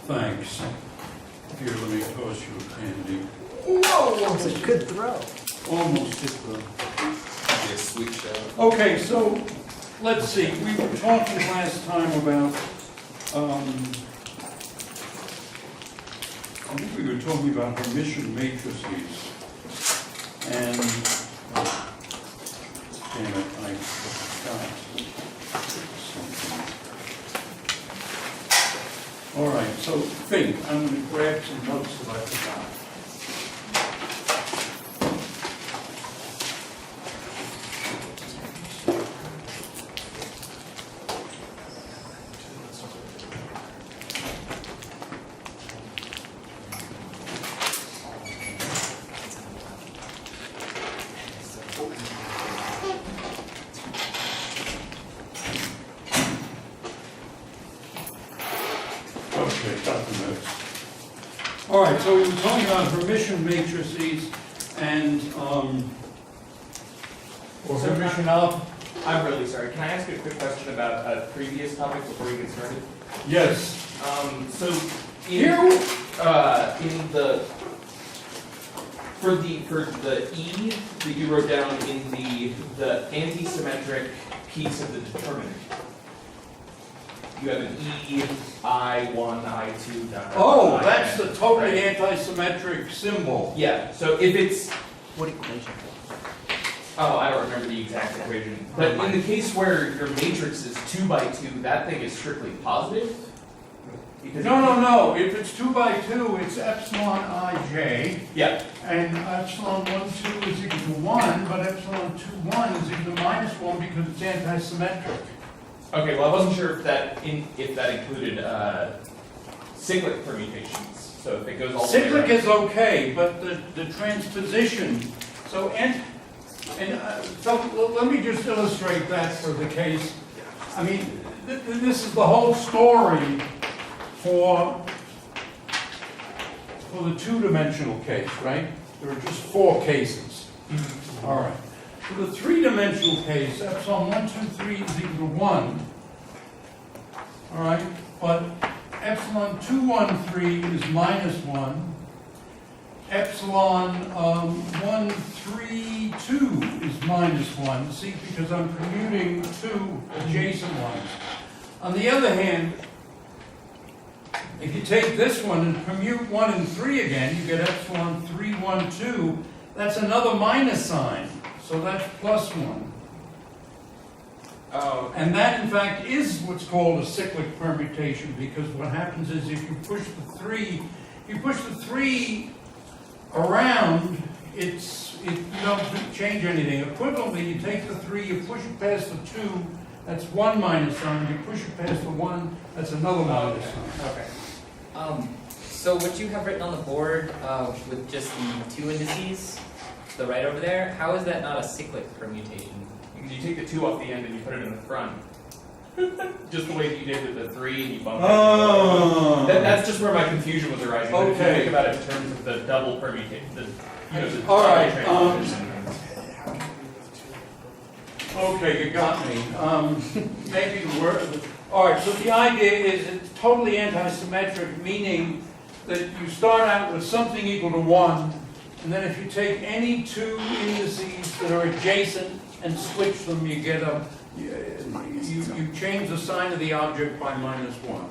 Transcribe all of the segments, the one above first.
Thanks. Here, let me toss you a candy. No, that was a good throw. Almost hit the... Be a sweet show. Okay, so let's see. We were talking last time about, I think we were talking about Hermitian matrices. And, damn it, I forgot something. All right, so think. I'm going to grab some notes that I forgot. Okay, got the notes. All right, so we were talking about Hermitian matrices and, or So Hermitian alpha. I'm really sorry. Can I ask you a quick question about a previous topic before we get started? Yes. So Here, in the for the E that you wrote down in the anti-symmetric piece of the determinant, you have an E, I1, I2, oh, that's the totally anti-symmetric symbol. Yeah, so if it's, What equation? oh, I don't remember the exact equation, but in the case where your matrix is 2 by 2, that thing is strictly positive? Because No. If it's 2 by 2, it's epsilon ij, Yeah, and epsilon 1, 2 is equal to 1, but epsilon 2, 1 is equal to minus 1 because it's anti-symmetric. okay, well, I wasn't sure if that included cyclic permutations, so if it goes all the way Cyclic around. is okay, but the transposition, so so let me just illustrate that for the case. I mean, this is the whole story for the two-dimensional case, right? There are just 4 cases. All right. For the three-dimensional case, epsilon 1, 2, 3 is equal to 1. All right, but epsilon 2, 1, 3 is minus 1. Epsilon 1, 3, 2 is minus 1. See, because I'm commuting 2 adjacent ones. On the other hand, if you take this one and commute 1 and 3 again, you get epsilon 3, 1, 2. That's another minus sign, so that's plus 1. Oh, And that, in fact, is what's called a cyclic permutation, because what happens is if you push the 3 around, you don't change anything. Equivalently, you take the 3, you push it past the 2, that's 1 minus sign. You push it past the 1, that's another minus sign. okay. So what you have written on the board with just the 2 indices, to the right over there, how is that not a cyclic permutation? Because you take the 2 off the end and you put it in the front. Just the way that you did with the 3 and you bump it. Oh. That's just where my confusion was arising. But if you Okay. think about it in terms of the double permutation, the All right, transposition. Okay, you got me. Maybe the word. All right, so the idea is it's totally anti-symmetric, meaning that you start out with something equal to 1, and then if you take any 2 indices that are adjacent and switch them, you get you change the sign of the object by minus 1.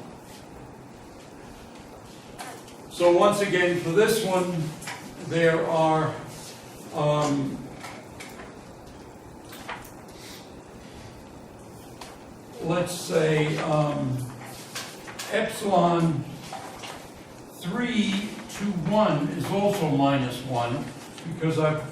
So once again, for this one, there are let's say epsilon 3 to 1 is also minus 1 because I've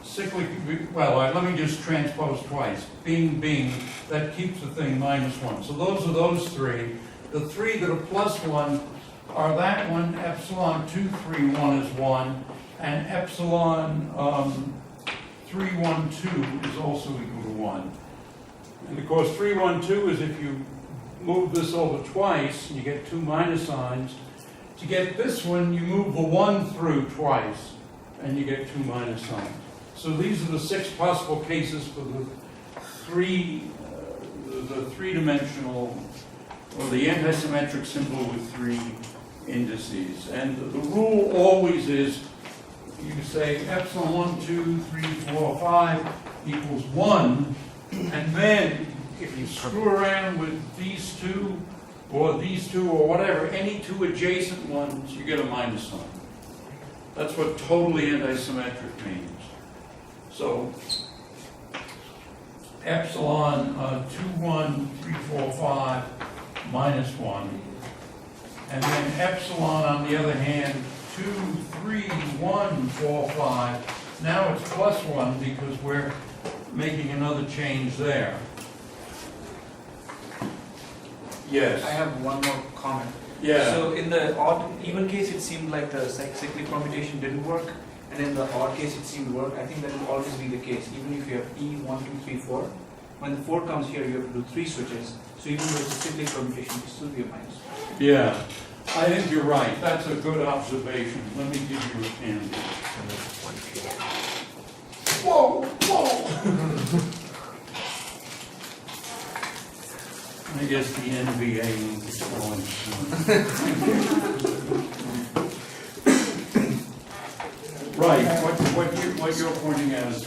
cyclic, let me just transpose twice. Bing, bing, that keeps the thing minus 1. So those are those 3. The 3 that are plus 1 are that one, epsilon 2, 3, 1 is 1, and epsilon 3, 1, 2 is also equal to 1. And of course, 3, 1, 2 is if you move this over twice, you get 2 minus signs. To get this one, you move the 1 through twice, and you get 2 minus signs. So these are the 6 possible cases for the three-dimensional, or the antisymmetric symbol with 3 indices. And the rule always is, you say epsilon 1, 2, 3, 4, 5 equals 1, and then if you screw around with these two, or whatever, any two adjacent ones, you get a minus sign. That's what totally antisymmetric means. So epsilon 2, 1, 3, 4, 5 minus 1. And then epsilon, on the other hand, 2, 3, 1, 4, 5. Now it's plus 1 because we're making another change there. Yes. I have one more comment. Yeah. So in the odd even case, it seemed like the cyclic permutation didn't work, and in the odd case, it seemed to work. I think that will always be the case. Even if you have E 1, 2, 3, 4, when the 4 comes here, you have to do 3 switches. So even though it's a cyclic permutation, it still be a minus. Yeah, I think you're right. That's a good observation. Let me give you a candy. Whoa, whoa! I guess the NBA is going Right, what you're pointing out is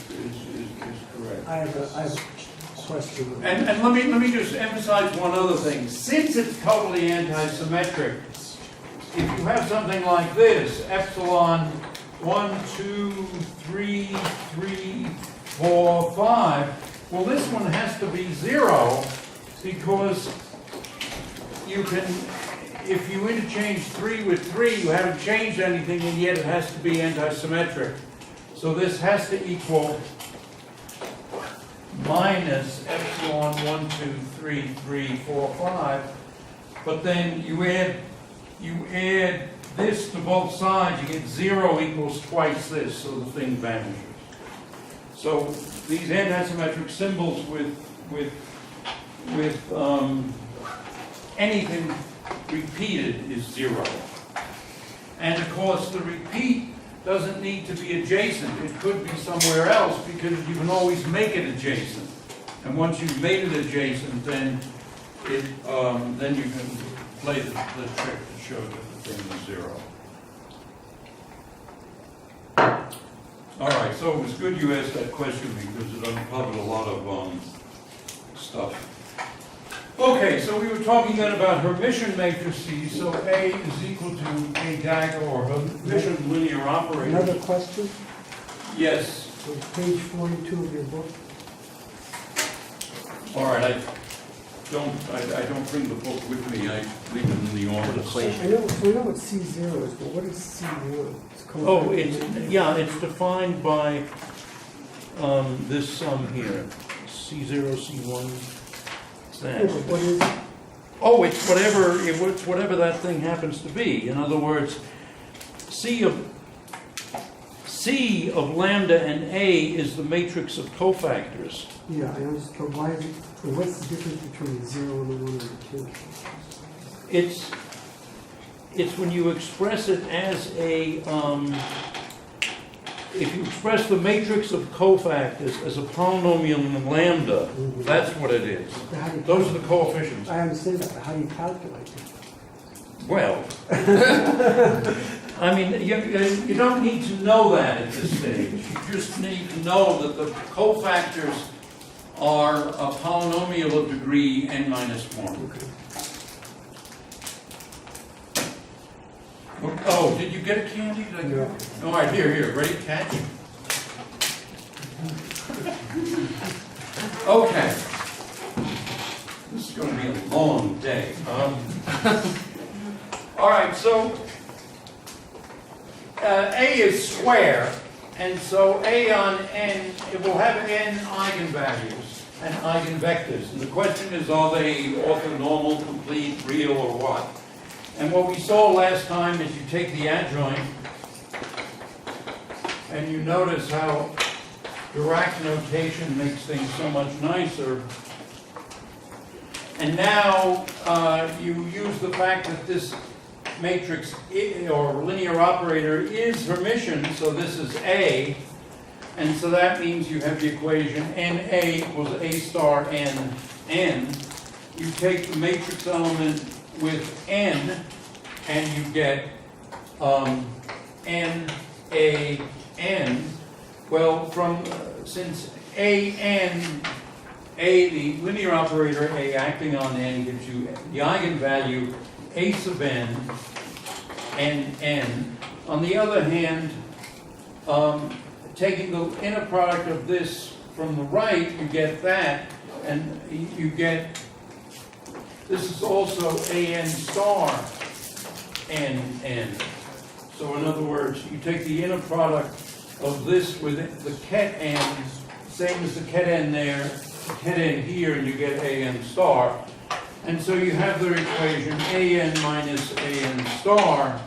correct. I have a question. And let me just emphasize one other thing. Since it's totally anti-symmetric, if you have something like this, epsilon 1, 2, 3, 3, 4, 5, well, this one has to be 0 because you can, if you interchange 3 with 3, you haven't changed anything, and yet it has to be anti-symmetric. So this has to equal minus epsilon 1, 2, 3, 3, 4, 5. But then you add this to both sides, you get 0 equals twice this, so the thing vanishes. So these antisymmetric symbols with anything repeated is 0. And of course, the repeat doesn't need to be adjacent. It could be somewhere else because you can always make it adjacent. And once you've made it adjacent, then you can play the trick to show that the thing is 0. All right, so it was good you asked that question because it uncovered a lot of stuff. Okay, so we were talking then about Hermitian matrices. So A is equal to A dagger or Hermitian linear operator. Another question? Yes. So page 42 of your book. All right, I don't bring the book with me. I leave it in the office. I know what C0 is, but what is C1? Oh, it's defined by this sum here, C0, C1. Yeah, but what is it? Oh, it's whatever that thing happens to be. In other words, C of lambda and A is the matrix of cofactors. Yeah, I understand. But why is it? But what's the difference between the 0 and the 1 and the 2? It's when you express it as a if you express the matrix of cofactors as a polynomial in lambda, that's what it is. Those are the coefficients. I understand that, but how do you calculate it? Well, I mean, you don't need to know that at this stage. You just need to know that the cofactors are a polynomial of degree n minus 1. Okay. Oh, did you get a candy? Did I get it? All right, here, ready, catch. Okay. This is going to be a long day. All right, so A is square, and so A on n, it will have n eigenvalues and eigenvectors. And the question is, are they orthonormal, complete, real, or what? And what we saw last time is you take the adjoint and you notice how Dirac notation makes things so much nicer. And now you use the fact that this matrix or linear operator is Hermitian, so this is A. And so that means you have the equation NA equals A star N. You take the matrix element with n, and you get n, a, n. Well, from, since a, n, a, the linear operator a acting on n gives you the eigenvalue a sub n, n. On the other hand, taking the inner product of this from the right, you get that, and you get, this is also an star n. So in other words, you take the inner product of this with the ket n, same as the ket n there, the ket n here, and you get an star. And so you have the equation an minus an star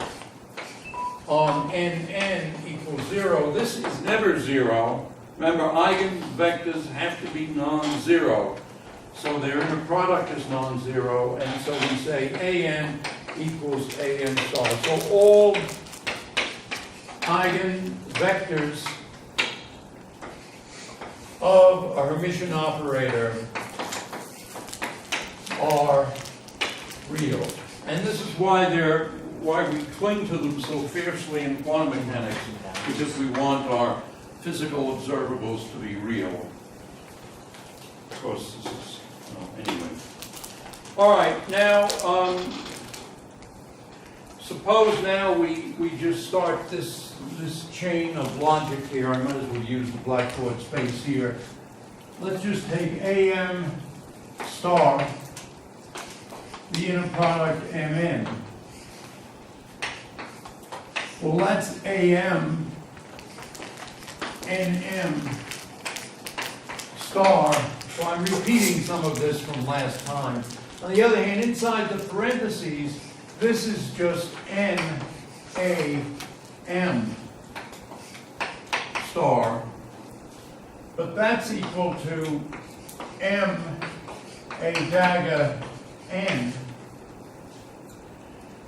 on n equals 0. This is never 0. Remember, eigenvectors have to be non-zero. So their inner product is non-zero, and so we say an equals an star. So all eigenvectors of a Hermitian operator are real. And this is why we cling to them so fiercely in quantum mechanics, because we want our physical observables to be real. Of course, this is, anyway. All right, now, suppose now we just start this chain of logic here. I might as well use the blackboard space here. Let's just take am star, the inner product mn. Well, that's am nm star. So I'm repeating some of this from last time. On the other hand, inside the parentheses, this is just n a m star. But that's equal to m a dagger n.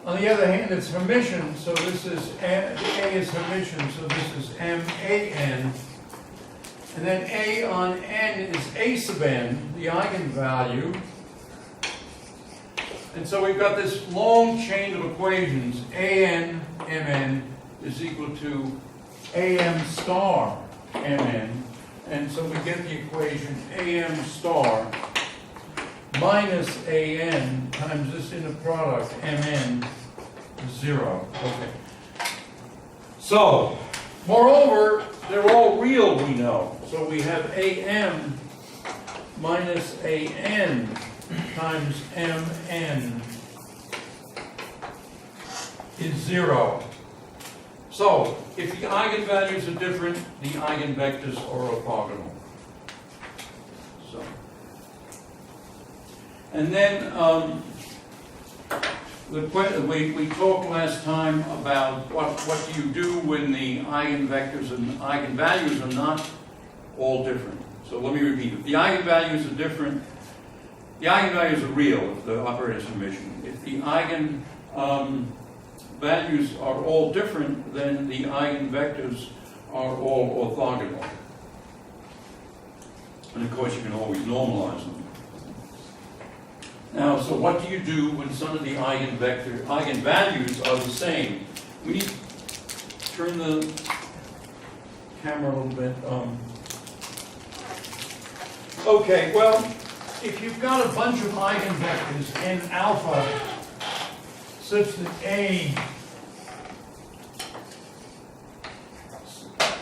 On the other hand, it's Hermitian, so this is a is Hermitian, so this is m-a-n. And then a on n is a sub n, the eigenvalue. And so we've got this long chain of equations. an mn is equal to am star mn. And so we get the equation am star minus an times this inner product mn is 0. Okay. So, moreover, they're all real, we know. So we have am minus an times mn is 0. So, if the eigenvalues are different, the eigenvectors are orthogonal. So, and then we talked last time about what do you do when the eigenvectors and eigenvalues are not all different. So let me repeat it. The eigenvalues are different. The eigenvalues are real if the operator is Hermitian. If the eigenvalues are all different, then the eigenvectors are all orthogonal. And of course you can always normalize them. Now, so what do you do when some of the eigenvalues are the same? We need to turn the camera a little bit. Okay, well, if you've got a bunch of eigenvectors n alpha such that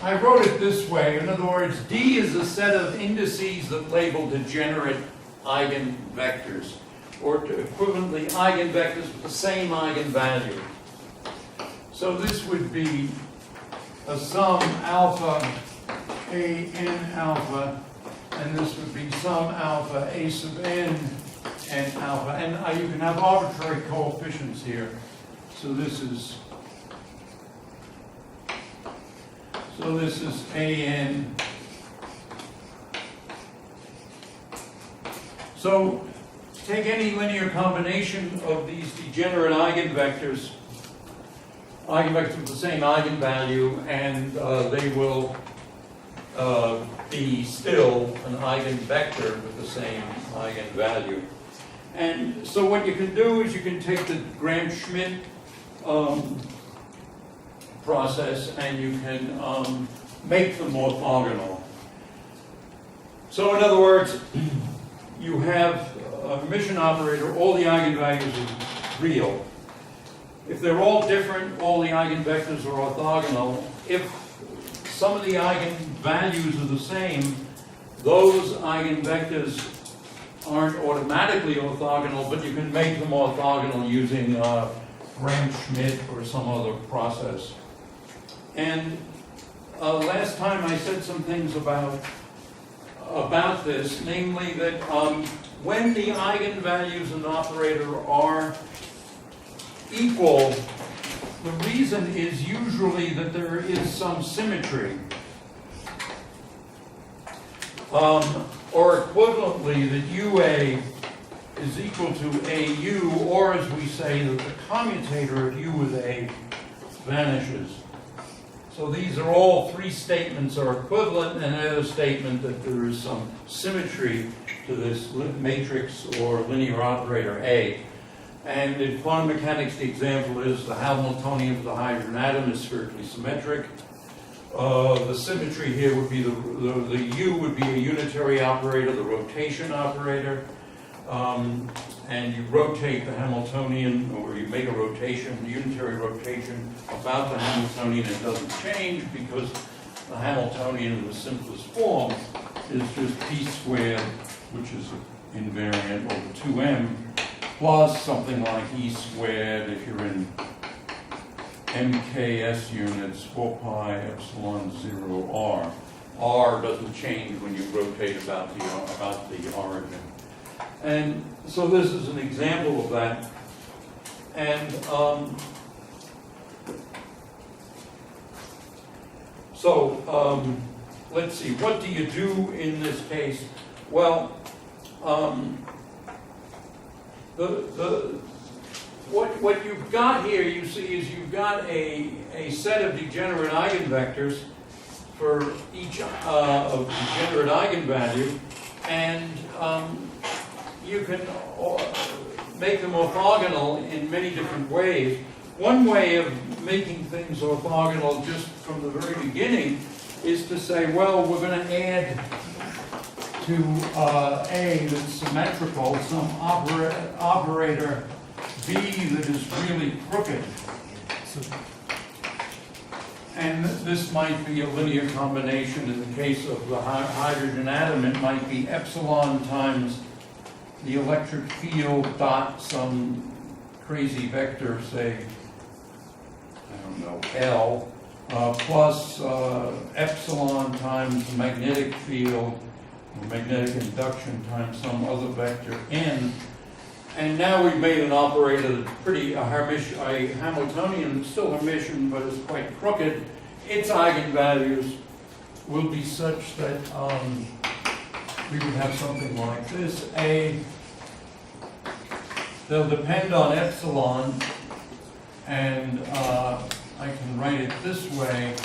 I wrote it this way. In other words, D is a set of indices that label degenerate eigenvectors, or equivalently eigenvectors with the same eigenvalue. So this would be a sum alpha a n alpha, and this would be sum alpha a sub n alpha. And you can have arbitrary coefficients here. So this is an. So take any linear combination of these degenerate eigenvectors with the same eigenvalue, and they will be still an eigenvector with the same eigenvalue. And so what you can do is you can take the Gram-Schmidt process, and you can make them orthogonal. So in other words, you have a Hermitian operator, all the eigenvalues are real. If they're all different, all the eigenvectors are orthogonal. If some of the eigenvalues are the same, those eigenvectors aren't automatically orthogonal, but you can make them orthogonal using Graham-Schmidt or some other process. And last time I said some things about this, namely that when the eigenvalues in an operator are equal, the reason is usually that there is some symmetry. Or equivalently, that UA is equal to AU, or as we say, that the commutator of U with A vanishes. So these are all three statements are equivalent, and another statement that there is some symmetry to this matrix or linear operator A. And in quantum mechanics, the example is the Hamiltonian of the hydrogen atom is spherically symmetric. The symmetry here would be the U would be a unitary operator, the rotation operator. And you rotate the Hamiltonian, or you make a rotation, unitary rotation about the Hamiltonian. It doesn't change because the Hamiltonian in the simplest form is just p squared, which is invariant over 2m, plus something like e squared if you're in MKS units, 4 pi epsilon 0 r. R doesn't change when you rotate about the origin. And so this is an example of that. And let's see, what do you do in this case? Well, what you've got here, you see, is you've got a set of degenerate eigenvectors for each of degenerate eigenvalue, and you can make them orthogonal in many different ways. One way of making things orthogonal just from the very beginning is to say, well, we're going to add to A that's symmetrical some operator B that is really crooked. And this might be a linear combination. In the case of the hydrogen atom, it might be epsilon times the electric field dot some crazy vector, say, I don't know, L, plus epsilon times the magnetic field, or magnetic induction times some other vector N. And now we've made an operator that's pretty, a Hamiltonian, still Hermitian, but is quite crooked. Its eigenvalues will be such that we would have something like this. They'll depend on epsilon, and I can write it this way.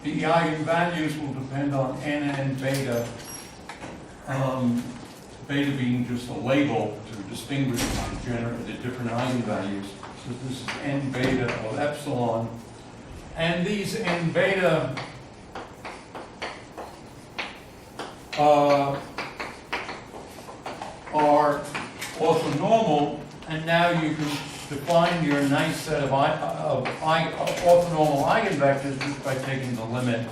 The eigenvalues will depend on n and beta, beta being just a label to distinguish the different eigenvalues. So this is n beta of epsilon. And these n beta are orthonormal, and now you can define your nice set of orthonormal eigenvectors just by taking the limit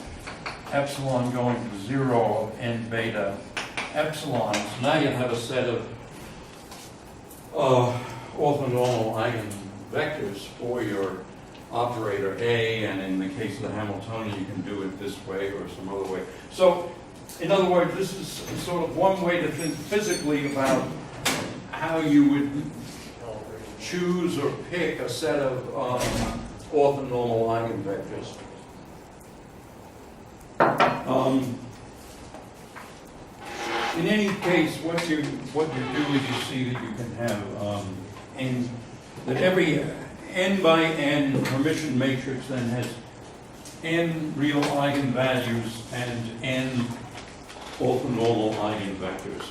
epsilon going to 0 of n beta epsilon. So now you have a set of orthonormal eigenvectors for your operator A, and in the case of the Hamiltonian, you can do it this way or some other way. So, in other words, this is sort of one way to think physically about how you would choose or pick a set of orthonormal eigenvectors. In any case, what you do is you see that you can have that every n by n Hermitian matrix then has n real eigenvalues and n orthonormal eigenvectors.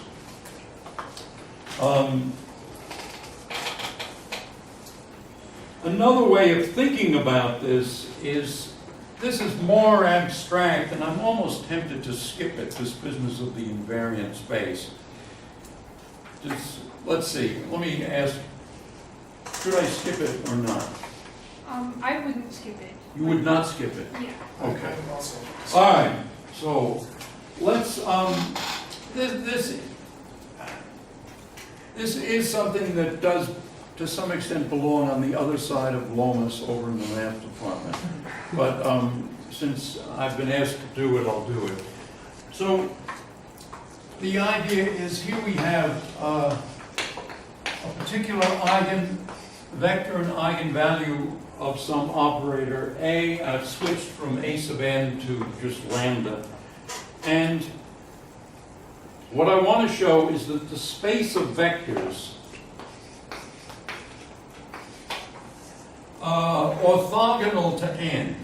Another way of thinking about this is more abstract, and I'm almost tempted to skip it, this business of the invariant space. Let's see, let me ask, should I skip it or not? I wouldn't skip it. You would not skip it? Yeah. Okay. All right, so let's, this is something that does, to some extent, belong on the other side of Lomas over in the math department. But since I've been asked to do it, I'll do it. So the idea is here we have a particular eigenvector and eigenvalue of some operator A. I've switched from A sub n to just lambda. And what I want to show is that the space of vectors orthogonal to n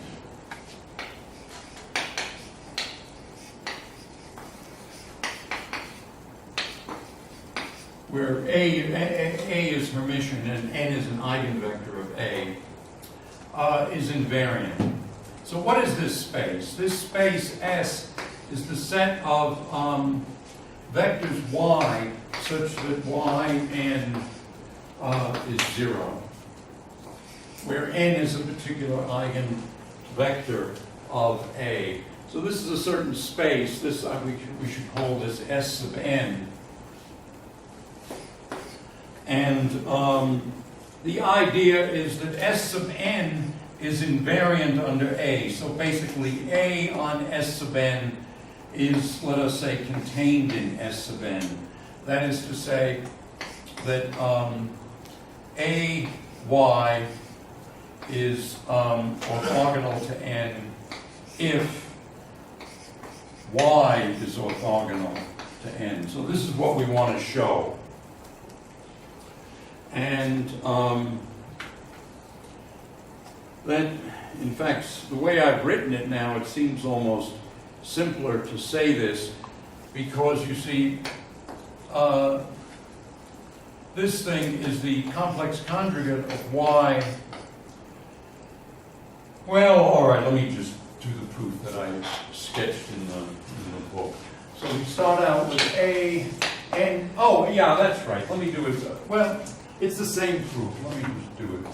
where A is Hermitian and n is an eigenvector of A, is invariant. So what is this space? This space S is the set of vectors y such that yn is 0, where n is a particular eigenvector of A. So this is a certain space. This we should call this S sub n. And the idea is that S sub n is invariant under A. So basically, A on S sub n is, let us say, contained in S sub n. That is to say that A y is orthogonal to n if y is orthogonal to n. So this is what we want to show. And then, in fact, the way I've written it now, it seems almost simpler to say this, because you see, this thing is the complex conjugate of y. Well, all right, let me just do the proof that I sketched in the book. So we start out with A, n, oh, yeah, that's right. Let me do it. Well, it's the same proof. Let me just do it.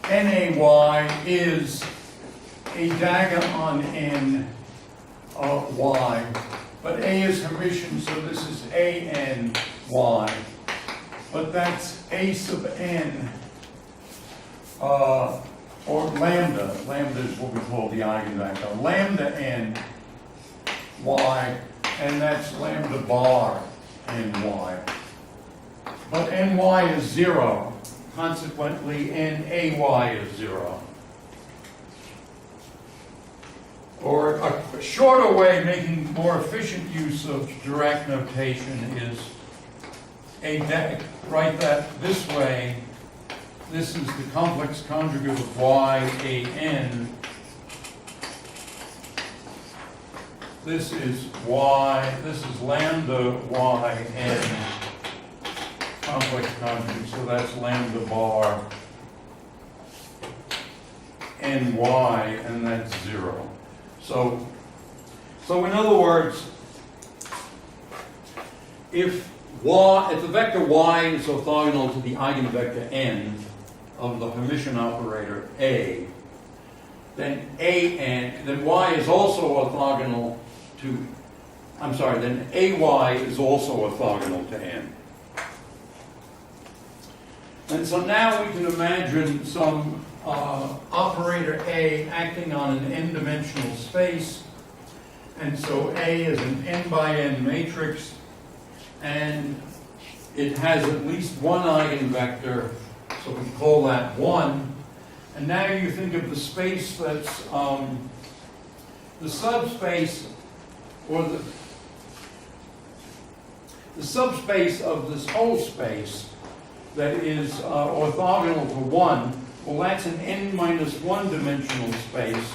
NAY is a dagger on n y, but A is Hermitian, so this is ANY. But that's A sub n, or lambda. Lambda is what we call the eigenvector. Lambda n y, and that's lambda bar ny. But ny is 0. Consequently, nay is 0. Or a shorter way, making more efficient use of Dirac notation, is write that this way. This is the complex conjugate of y, an. This is y, this is lambda y, n. Complex conjugate, so that's lambda bar ny, and that's 0. So in other words, if the vector y is orthogonal to the eigenvector n of the Hermitian operator A, then then y is also orthogonal to, then ay is also orthogonal to n. And so now we can imagine some operator A acting on an n-dimensional space. And so A is an n by n matrix, and it has at least one eigenvector, so we call that 1. And now you think of the space that's the subspace, or the subspace of this whole space that is orthogonal to 1. Well, that's an n minus 1 dimensional space.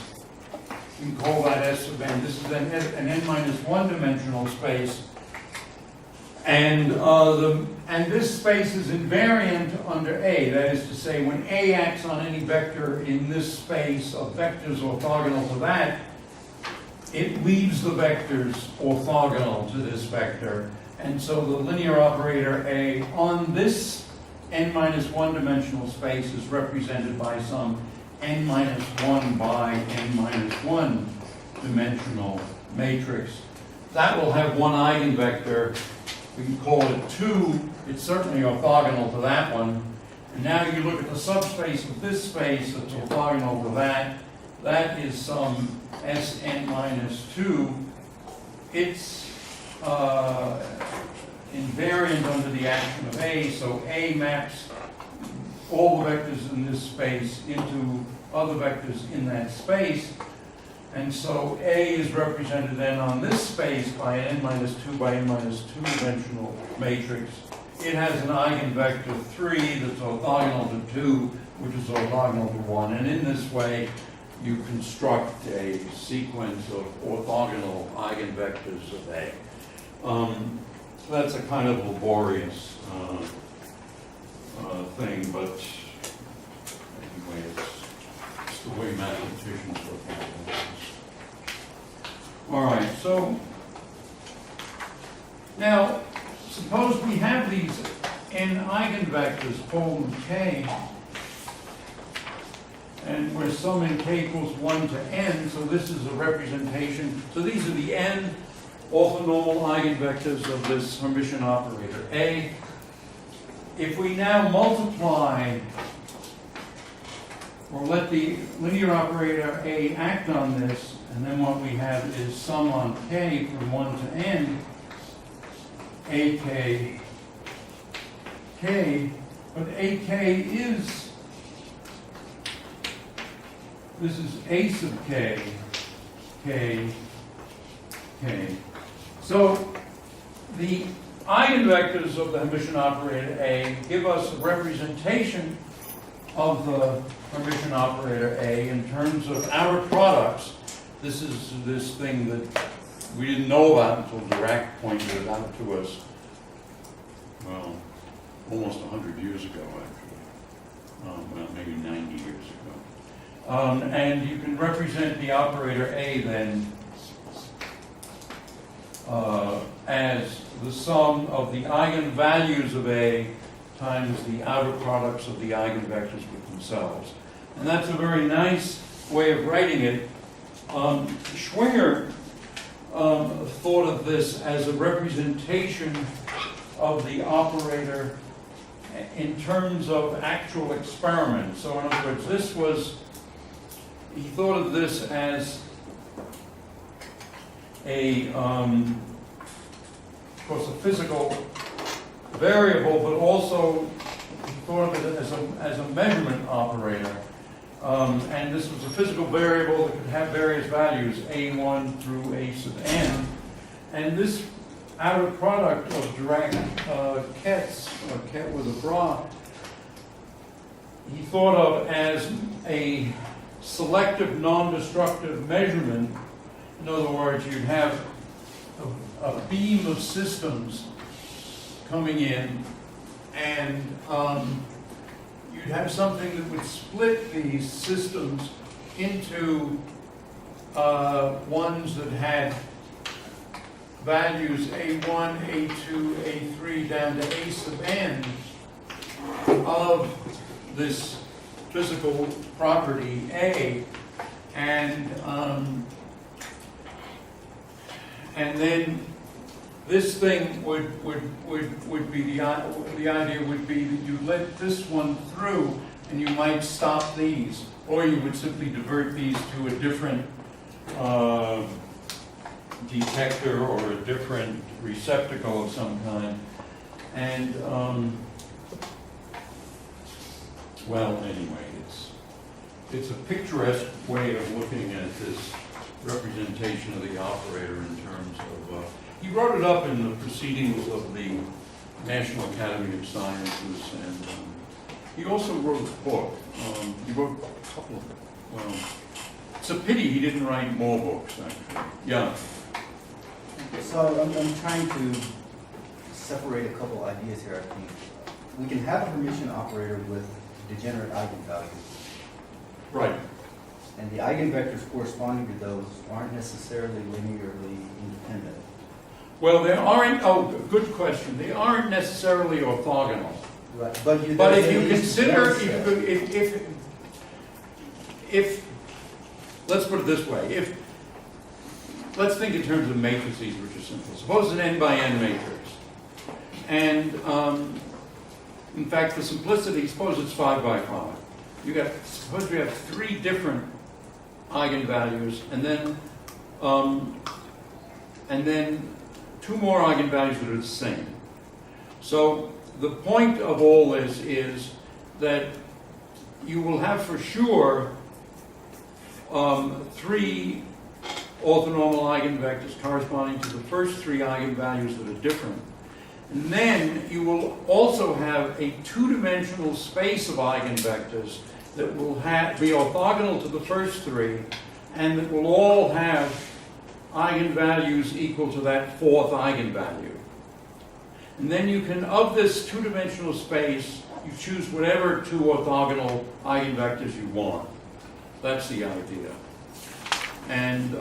We can call that S sub n. This is an n minus 1 dimensional space. And this space is invariant under A. That is to say, when A acts on any vector in this space of vectors orthogonal to that, it leaves the vectors orthogonal to this vector. And so the linear operator A on this n-1 dimensional space is represented by some n-1 by n-1 dimensional matrix. That will have one eigenvector. We can call it 2. It's certainly orthogonal to that one. And now you look at the subspace of this space that's orthogonal to that. That is some Sn-2. It's invariant under the action of A, so A maps all the vectors in this space into other vectors in that space. And so A is represented then on this space by an n-2 by n-2 dimensional matrix. It has an eigenvector 3 that's orthogonal to 2, which is orthogonal to 1. And in this way, you construct a sequence of orthogonal eigenvectors of A. So that's a kind of laborious thing, but anyway, it's the way mathematicians look at it. All right, so now suppose we have these n eigenvectors, call them k, and we're summing k equals 1 to n, so this is a representation. So these are the n orthonormal eigenvectors of this Hermitian operator A. If we now multiply or let the linear operator A act on this, and then what we have is sum on k from 1 to n, ak k, but ak is, this is a sub k, k, k. So the eigenvectors of the Hermitian operator A give us a representation of the Hermitian operator A in terms of outer products. This is this thing that we didn't know about until Dirac pointed it out to us, well, almost 100 years ago, actually. Well, maybe 90 years ago. And you can represent the operator A then as the sum of the eigenvalues of A times the outer products of the eigenvectors with themselves. And that's a very nice way of writing it. Schwinger thought of this as a representation of the operator in terms of actual experiments. So in other words, he thought of this as of course, a physical variable, but also he thought of it as a measurement operator. And this was a physical variable that could have various values, a1 through a sub n. And this outer product of Dirac-Ketz, or Ket with a bra, he thought of as a selective non-destructive measurement. In other words, you'd have a beam of systems coming in, and you'd have something that would split these systems into ones that had values a1, a2, a3 down to a sub n of this physical property A, and then this thing would be the idea would be that you let this one through and you might stop these, or you would simply divert these to a different detector or a different receptacle of some kind. And well, anyway, it's a picturesque way of looking at this representation of the operator in terms of, he wrote it up in the proceedings of the National Academy of Sciences, and he also wrote a book. He wrote a couple of, well, it's a pity he didn't write more books, actually. Yeah. So I'm trying to separate a couple ideas here, I think. We can have a Hermitian operator with degenerate eigenvalues, Right. and the eigenvectors corresponding to those aren't necessarily linearly independent. Well, they aren't, oh, good question. They aren't necessarily orthogonal. Right. But if you consider, if, let's put it this way, let's think in terms of matrices, which are simple. Suppose an n by n matrix. And, in fact, for simplicity, suppose it's 5 by 5. Suppose we have 3 different eigenvalues, and then 2 more eigenvalues that are the same. So the point of all this is that you will have for sure 3 orthonormal eigenvectors corresponding to the first 3 eigenvalues that are different. And then you will also have a 2-dimensional space of eigenvectors that will be orthogonal to the first 3, and that will all have eigenvalues equal to that 4th eigenvalue. And then you can, of this 2-dimensional space, you choose whatever 2 orthogonal eigenvectors you want. That's the idea. And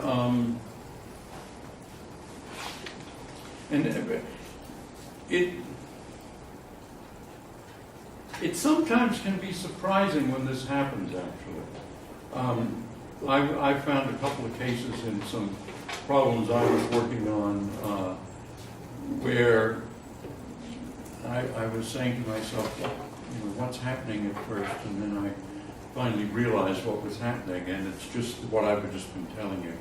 it sometimes can be surprising when this happens, actually. I found a couple of cases in some problems I was working on where I was saying to myself, well, what's happening at first? And then I finally realized what was happening, and it's just what I've just been telling you.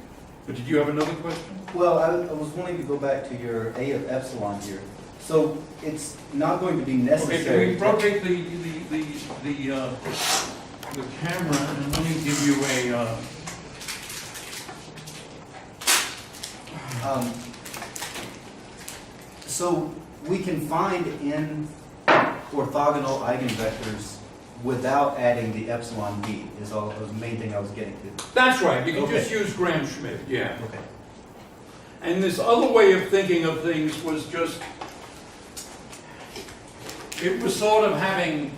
But did you have another question? Well, I was wanting to go back to your A of epsilon here. So it's not going to be necessary. Okay, can we rotate the camera, and let me give you a... So we can find n orthogonal eigenvectors without adding the epsilon b, is the main thing I was getting to. That's right, you can Okay. just use Graham-Schmidt, yeah. Okay. And this other way of thinking of things was just, it was sort of having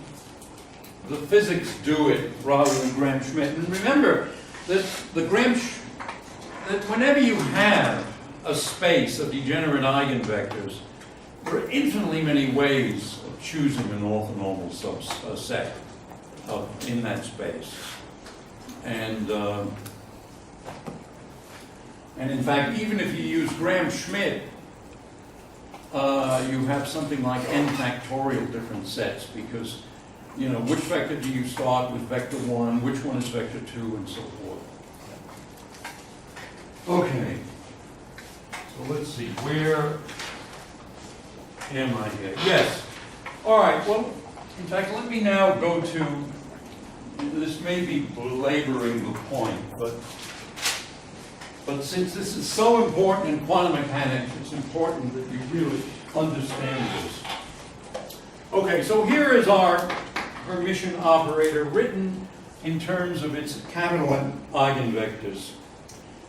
the physics do it rather than Graham-Schmidt. And remember that that whenever you have a space of degenerate eigenvectors, there are infinitely many ways of choosing an orthonormal set in that space. And in fact, even if you use Graham-Schmidt, you have something like n factorial different sets, because, which vector do you start with vector 1, which one is vector 2, and so forth. Okay. So let's see, where am I here? Yes. All right, well, in fact, let me now go to, this may be belaboring the point, but since this is so important in quantum mechanics, it's important that you really understand this. Okay, so here is our Hermitian operator written in terms of its capital N eigenvectors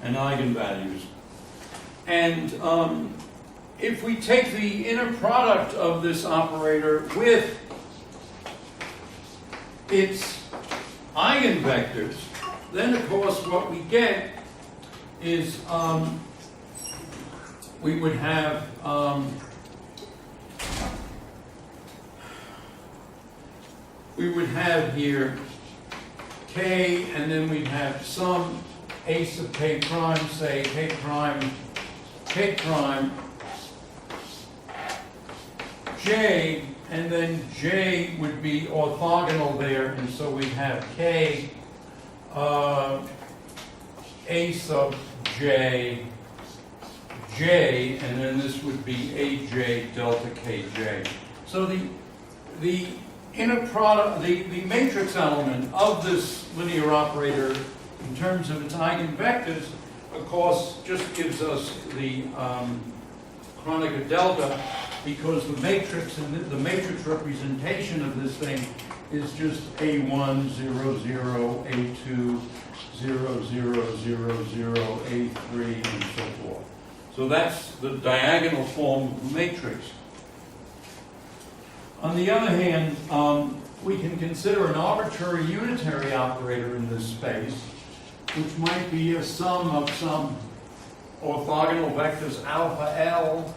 and eigenvalues. And if we take the inner product of this operator with its eigenvectors, then of course what we get is we would have here k, and then we'd have some a sub k prime, say k prime j, and then j would be orthogonal there, and so we'd have k a sub j, and then this would be aj delta kj. So the inner product, the matrix element of this linear operator in terms of its eigenvectors, of course, just gives us the Kronecker delta, because the matrix and the matrix representation of this thing is just A1, 0, 0, A2, 0, 0, 0, 0, A3, and so forth. So that's the diagonal form of the matrix. On the other hand, we can consider an arbitrary unitary operator in this space, which might be a sum of some orthogonal vectors alpha L,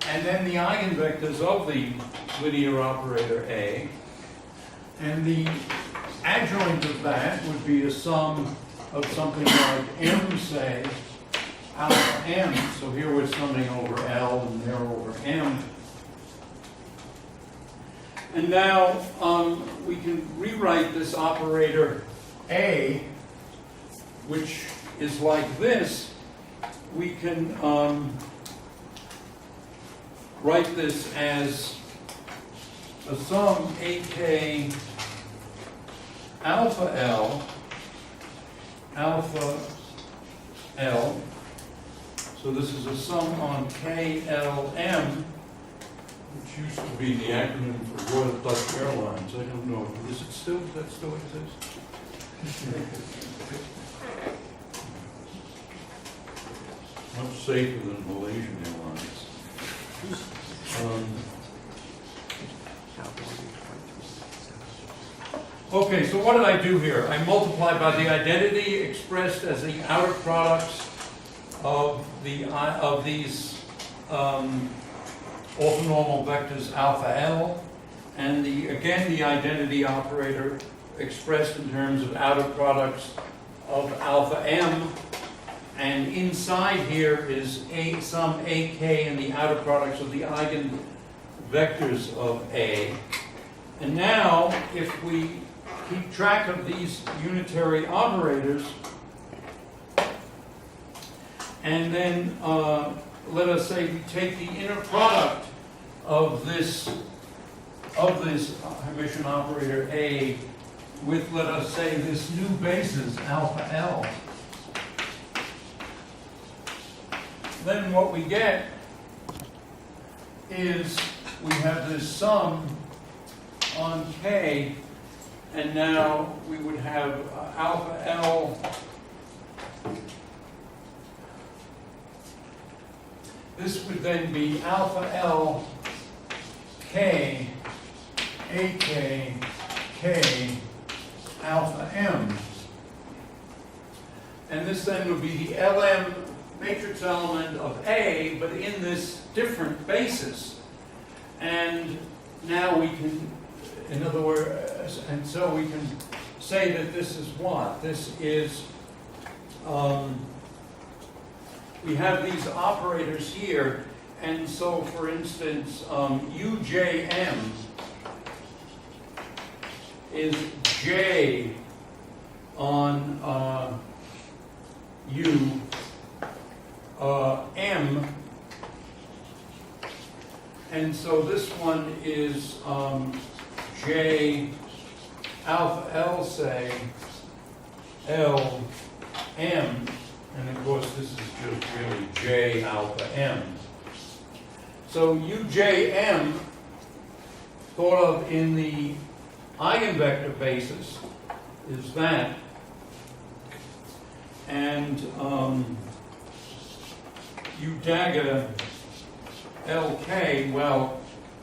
and then the eigenvectors of the linear operator A. And the adjoint of that would be a sum of something like M, say, alpha M. So here we're summing over L and there over M. And now we can rewrite this operator A, which is like this. We can write this as a sum AK alpha L. So this is a sum on KLM, which used to be the acronym for Royal Dutch Airlines. I don't know. Is it still? Does that still exist? Much safer than Malaysian Airlines. Okay, so what did I do here? I multiplied by the identity expressed as the outer products of these orthonormal vectors alpha L, and again the identity operator expressed in terms of outer products of alpha M, and inside here is some AK and the outer products of the eigenvectors of A. And now, if we keep track of these unitary operators, and then let us say we take the inner product of this Hermitian operator A with, let us say, this new basis alpha L. Then what we get is we have this sum on K, and now we would have alpha L. This would then be alpha L K AK K alpha M. And this then would be the LM matrix element of A, but in this different basis. And now we can, in other words, and so we can say that this is what? This is, we have these operators here, and so for instance, UJM is J on U M, and so this one is J alpha L, say, L M, and of course this is just really J alpha M. So UJM, thought of in the eigenvector basis, is that, and U dagger LK, well,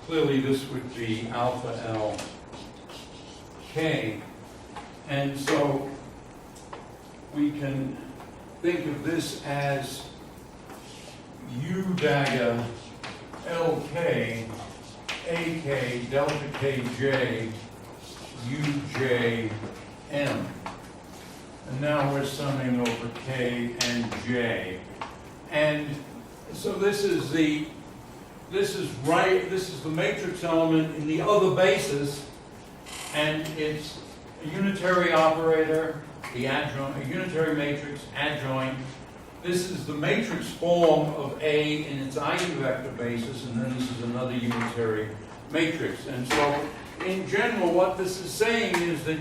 clearly this would be alpha L K, and so we can think of this as U dagger LK AK delta KJ UJM. And now we're summing over K and J. And so this is the matrix element in the other basis, and it's a unitary operator, the adjoint, a unitary matrix adjoint. This is the matrix form of A in its eigenvector basis, and then this is another unitary matrix. And so, in general, what this is saying is that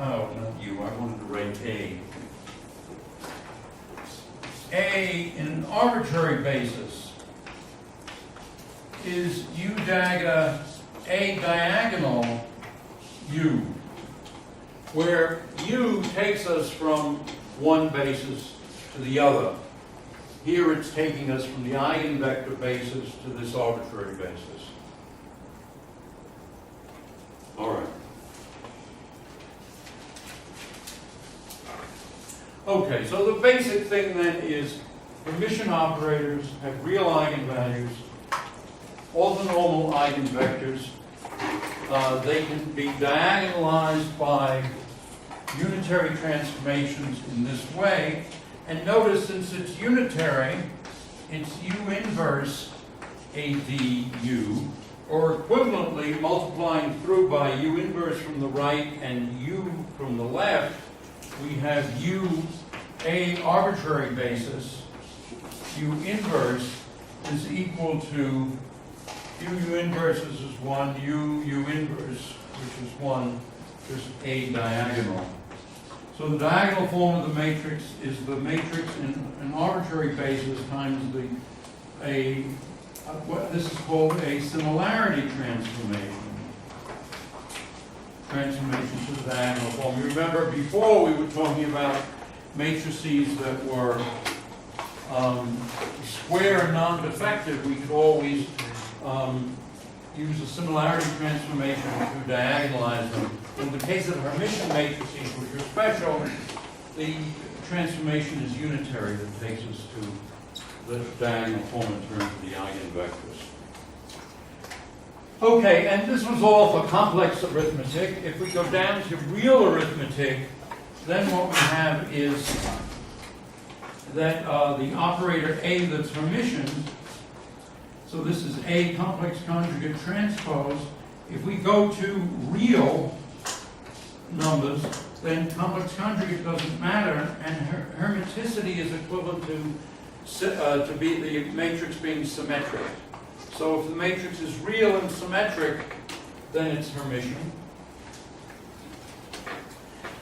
I wanted to write A in an arbitrary basis is U dagger A diagonal U, where U takes us from one basis to the other. Here it's taking us from the eigenvector basis to this arbitrary basis. All right. Okay, so the basic thing then is Hermitian operators have real eigenvalues, all the normal eigenvectors. They can be diagonalized by unitary transformations in this way. And notice, since it's unitary, it's U inverse ADU, or equivalently multiplying through by U inverse from the right and U from the left, we have U, a arbitrary basis, U inverse is equal to U inverse is 1, U inverse, which is 1, just A diagonal. So the diagonal form of the matrix is the matrix in an arbitrary basis times what this is called a similarity transformation. Transformation to the diagonal form. You remember before we were talking about matrices that were square non-defective, we could always use a similarity transformation to diagonalize them. In the case of Hermitian matrices, which are special, the transformation is unitary that takes us to the diagonal form in terms of the eigenvectors. Okay, and this was all for complex arithmetic. If we go down to real arithmetic, then what we have is that the operator A that's Hermitian, so this is A complex conjugate transpose. If we go to real numbers, then complex conjugate doesn't matter, and hermiticity is equivalent to be the matrix being symmetric. So if the matrix is real and symmetric, then it's Hermitian.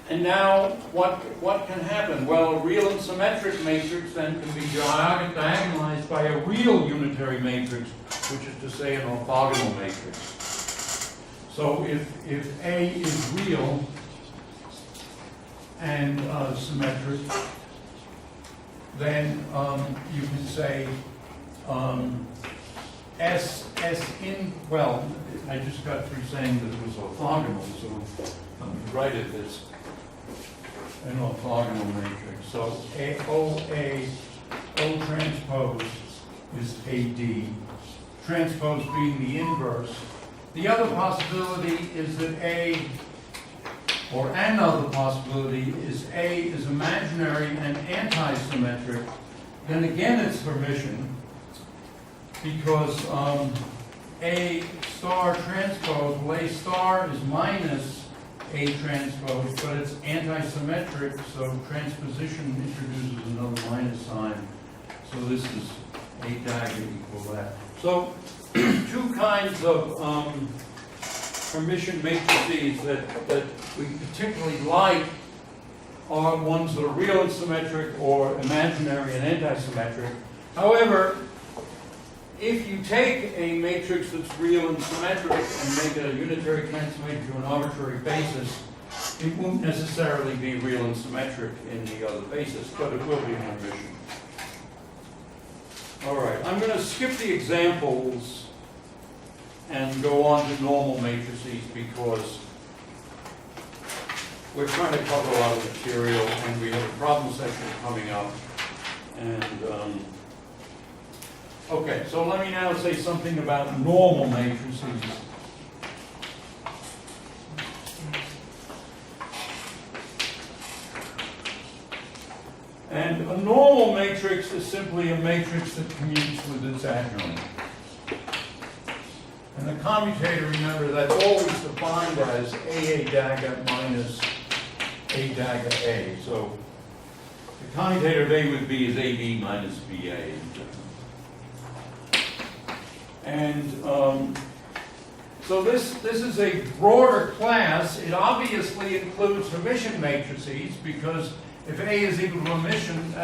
And now, what can happen? Well, a real and symmetric matrix then can be diagonalized by a real unitary matrix, which is to say an orthogonal matrix. So if A is real and symmetric, then you can say S in, well, I just got through saying that it was orthogonal, so let me write it as an orthogonal matrix. So O transpose is AD, transpose being the inverse. The other possibility is that another possibility is A is imaginary and anti-symmetric. Then again it's Hermitian, because A star transpose, well, A star is minus A transpose, but it's anti-symmetric, so transposition introduces another minus sign. So this is A dagger equal that. So two kinds of Hermitian matrices that we particularly like are ones that are real and symmetric or imaginary and anti-symmetric. However, if you take a matrix that's real and symmetric and make a unitary transformation to an arbitrary basis, it won't necessarily be real and symmetric in the other basis, but it will be Hermitian. All right, I'm going to skip the examples and go on to normal matrices because we're trying to cover a lot of material and we have a problem section coming up. And okay, so let me now say something about normal matrices. And a normal matrix is simply a matrix that commutes with its adjoint. And the commutator, remember, that's always defined as AA dagger minus A dagger A. So the commutator of A with B is AB minus BA. And so this is a broader class. It obviously includes Hermitian matrices because if A is equal to Hermitian,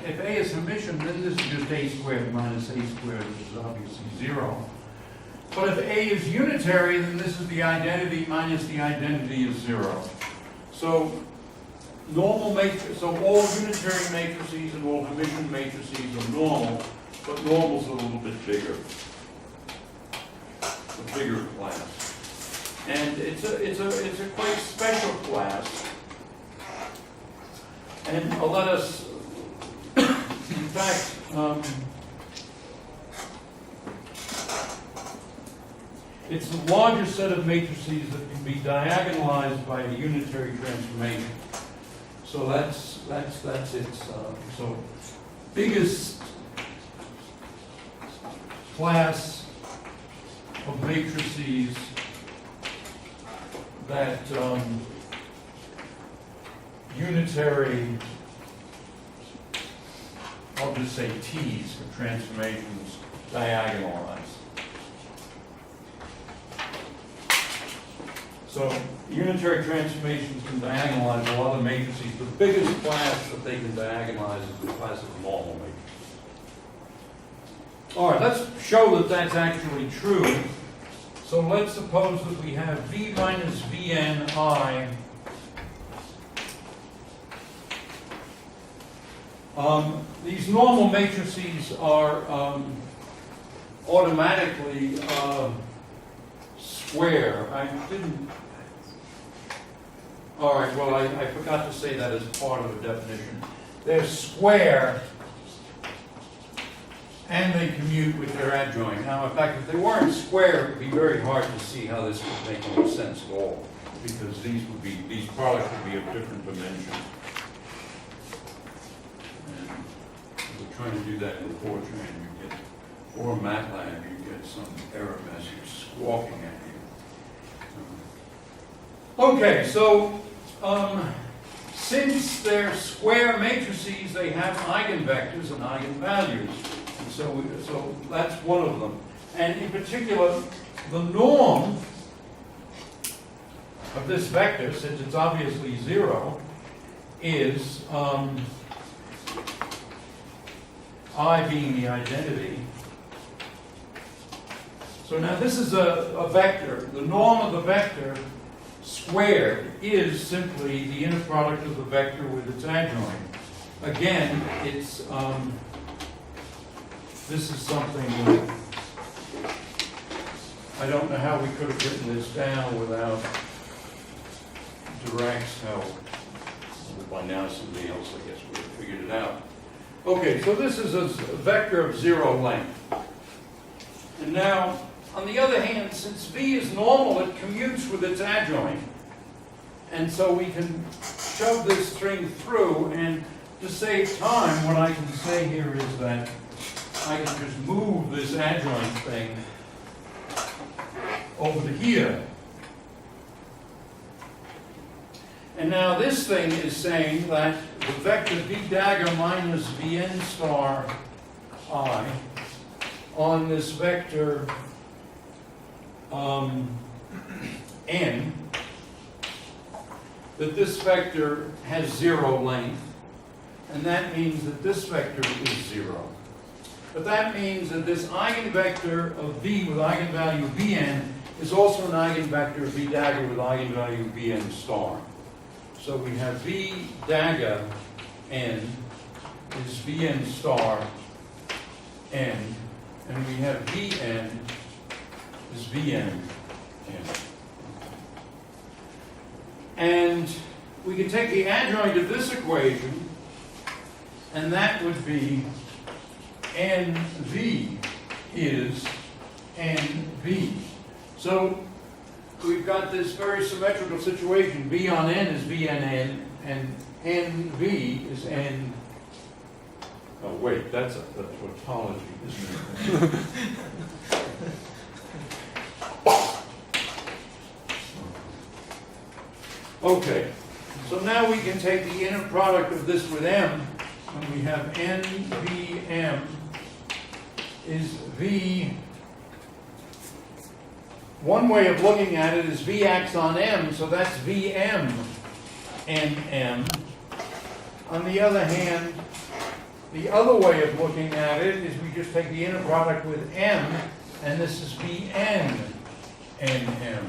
if A is Hermitian, then this is just A squared minus A squared, which is obviously 0. But if A is unitary, then this is the identity minus the identity is 0. So normal matrix, so all unitary matrices and all Hermitian matrices are normal, but normal's a little bit bigger. A bigger class. And it's a quite special class. And let us, in fact, it's the largest set of matrices that can be diagonalized by a unitary transformation. So that's its, so biggest class of matrices that unitary, I'll just say T's for transformations, diagonalize. So unitary transformations can diagonalize a lot of matrices. The biggest class that they can diagonalize is the class of normal matrices. All right, let's show that that's actually true. So let's suppose that we have V minus Vni. These normal matrices are automatically square. I didn't. All right, well, I forgot to say that as part of the definition. They're square, and they commute with their adjoint. Now, in fact, if they weren't square, it would be very hard to see how this would make any sense at all, because these products would be of different dimensions. And if we're trying to do that in Fortran, you get, or MATLAB, you get some error message squawking at you. Okay, so since they're square matrices, they have eigenvectors and eigenvalues. And so that's one of them. And in particular, the norm of this vector, since it's obviously 0, is I being the identity. So now this is a vector. The norm of the vector squared is simply the inner product of the vector with its adjoint. Again, it's this is something that I don't know how we could have written this down without Dirac's help. By now somebody else, I guess, would have figured it out. Okay, so this is a vector of 0 length. And now, on the other hand, since V is normal, it commutes with its adjoint. And so we can shove this string through, and to save time, what I can say here is that I can just move this adjoint thing over to here. And now this thing is saying that the vector V dagger minus Vn star I on this vector n, that this vector has 0 length, and that means that this vector is 0. But that means that this eigenvector of V with eigenvalue Vn is also an eigenvector of V dagger with eigenvalue Vn star. So we have V dagger n is Vn star n, and we have Vn is Vn n. And we can take the adjoint of this equation, and that would be NV is NV. So we've got this very symmetrical situation. V on n is Vnn, and NV is N. Oh, wait, that's a tautology, isn't it? Okay, so now we can take the inner product of this with m, and we have NVM is V. One way of looking at it is V acts on M, so that's VM NM. On the other hand, the other way of looking at it is we just take the inner product with M, and this is Vn NM.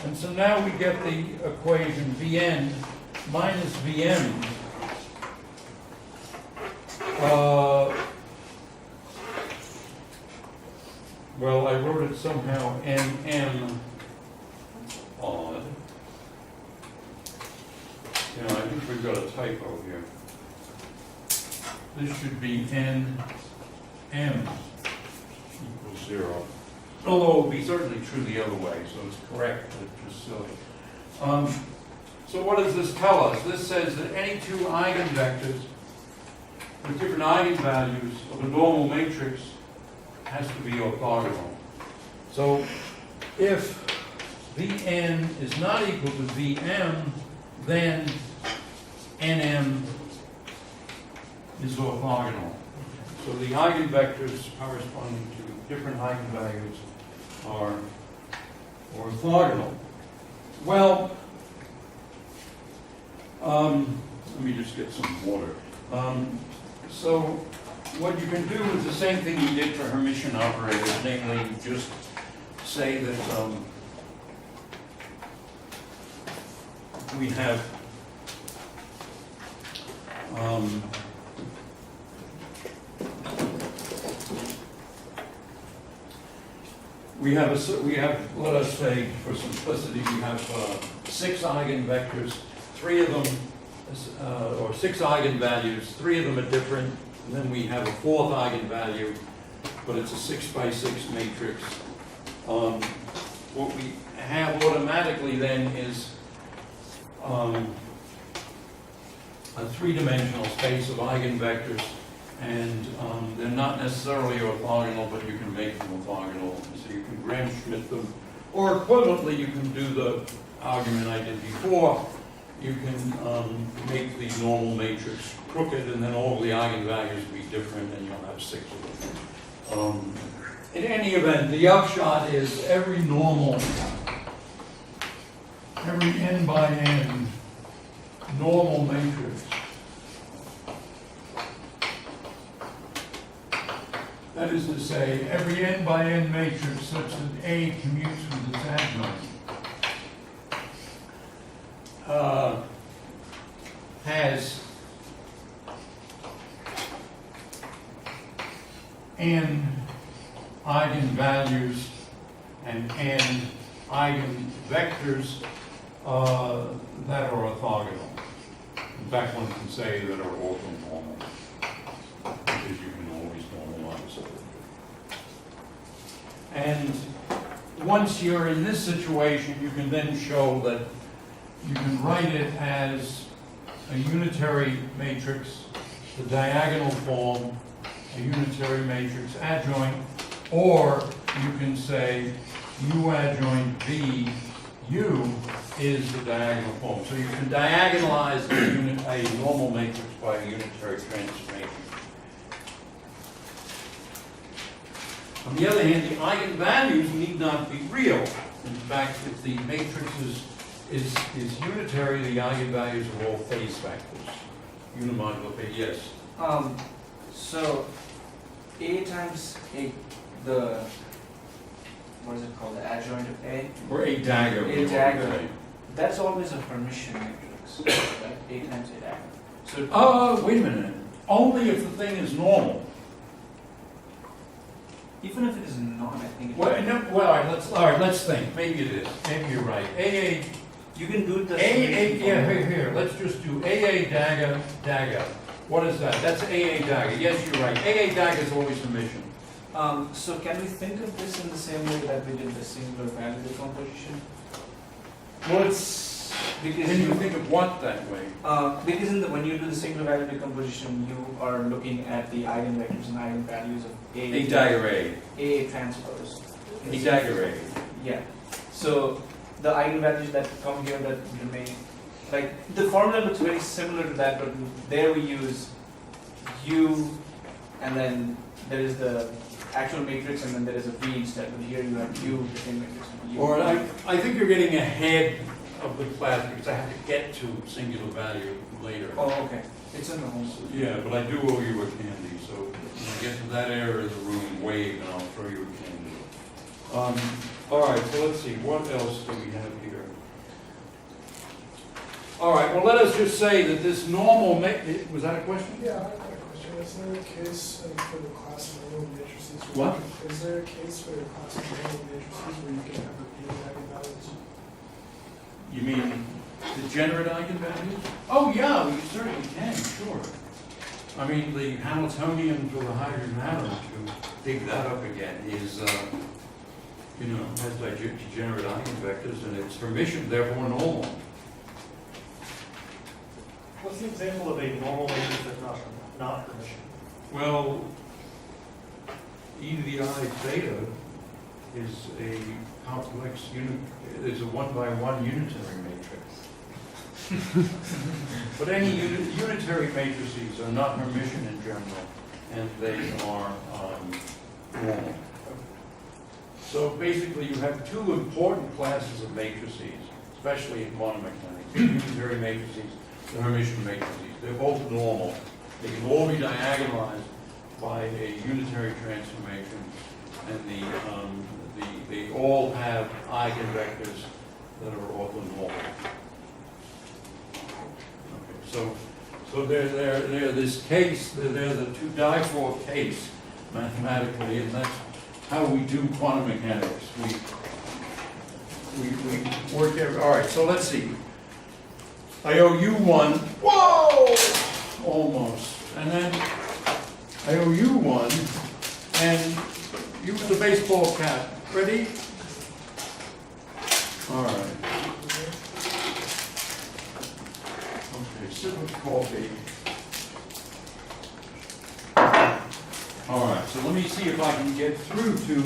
And so now we get the equation Vn minus Vm. Well, I wrote it somehow NM You know, I think we've got a typo here. This should be NM equals 0. Although it would be certainly true the other way, so it's correct, but just silly. So what does this tell us? This says that any two eigenvectors with different eigenvalues of a normal matrix has to be orthogonal. So if Vn is not equal to Vm, then Nm is orthogonal. So the eigenvectors corresponding to different eigenvalues are orthogonal. Well, let me just get some water. So what you can do is the same thing you did for Hermitian operators, namely just say that we have let us say for simplicity we have 6 eigenvectors, 3 of them or 6 eigenvalues, 3 of them are different, and then we have a 4th eigenvalue, but it's a 6 by 6 matrix. What we have automatically then is a 3-dimensional space of eigenvectors, and they're not necessarily orthogonal, but you can make them orthogonal. So you can Gram-Schmidt them, or equivalently, you can do the argument I did before. You can make the normal matrix crooked, and then all the eigenvalues be different, and you'll have 6 of them. In any event, the upshot is every n by n normal matrix, that is to say, every n by n matrix such that A commutes with its adjoint, has n eigenvalues and n eigenvectors that are orthogonal. In fact, one can say that are orthonormal, because you can always normalize it. And once you're in this situation, you can then show that you can write it as a unitary matrix, the diagonal form, a unitary matrix adjoint, or you can say U adjoint V, U is the diagonal form. So you can diagonalize a normal matrix by a unitary transformation. On the other hand, the eigenvalues need not be real. In fact, if the matrix is unitary, the eigenvalues are all phase factors. Unimodular phase, yes. So A times A, the, what is it called, the adjoint of A? Or a dagger. A dagger. That's always a Hermitian matrix, right? A times A dagger. So Wait a minute. Only if the thing is normal. even if it is not, I think it Well, no, well, all right, let's think. Maybe it is. Maybe you're right. you can do the Yeah, here, let's just do AA dagger. What is that? That's AA dagger. Yes, you're right. AA dagger is always Hermitian. So can we think of this in the same way that we did the singular value decomposition? Well, it's, Because can you think of what that way? because when you do the singular value decomposition, you are looking at the eigenvectors and eigenvalues of A dagger A. A transpose. A dagger A. Yeah. So the eigenvalues that come here that remain, like the formula looks very similar to that, but there we use U, and then there is the actual matrix, and then there is a V instead. But here you have U, the same matrix, and U. Or I think you're getting ahead of the class because I have to get to singular value later. Oh, okay. It's in the home. Yeah, but I do owe you a candy, so when I get to that area of the room, wave and I'll throw you a candy. All right, so let's see, what else do we have here? All right, well, let us just say that this normal, was that a question? Yeah, I have a question. Is there a case for the class of normal matrices? What? Is there a case for the class of normal matrices where you can have repeating eigenvalues? You mean degenerate eigenvalues? Oh, yeah, we certainly can, sure. I mean, the Hamiltonian for the hydrogen atom, to dig that up again, is, has degenerate eigenvectors, and its Hermitian, therefore normal. What's the example of a normal matrix that's not Hermitian? Well, e to the I theta is a complex is a 1-by-1 unitary matrix. But any unitary matrices are not Hermitian in general, and they are normal. So basically you have two important classes of matrices, especially in quantum mechanics. Unitary matrices, the Hermitian matrices. They're both normal. They can all be diagonalized by a unitary transformation, and they all have eigenvectors that are orthonormal. Okay, so they're this case, they're the two Difort case mathematically, and that's how we do quantum mechanics. We work every, all right, so let's see. I owe you one, whoa, almost, and then I owe you one, and you with the baseball cap. Ready? All right. Okay, sip of coffee. All right, so let me see if I can get through to.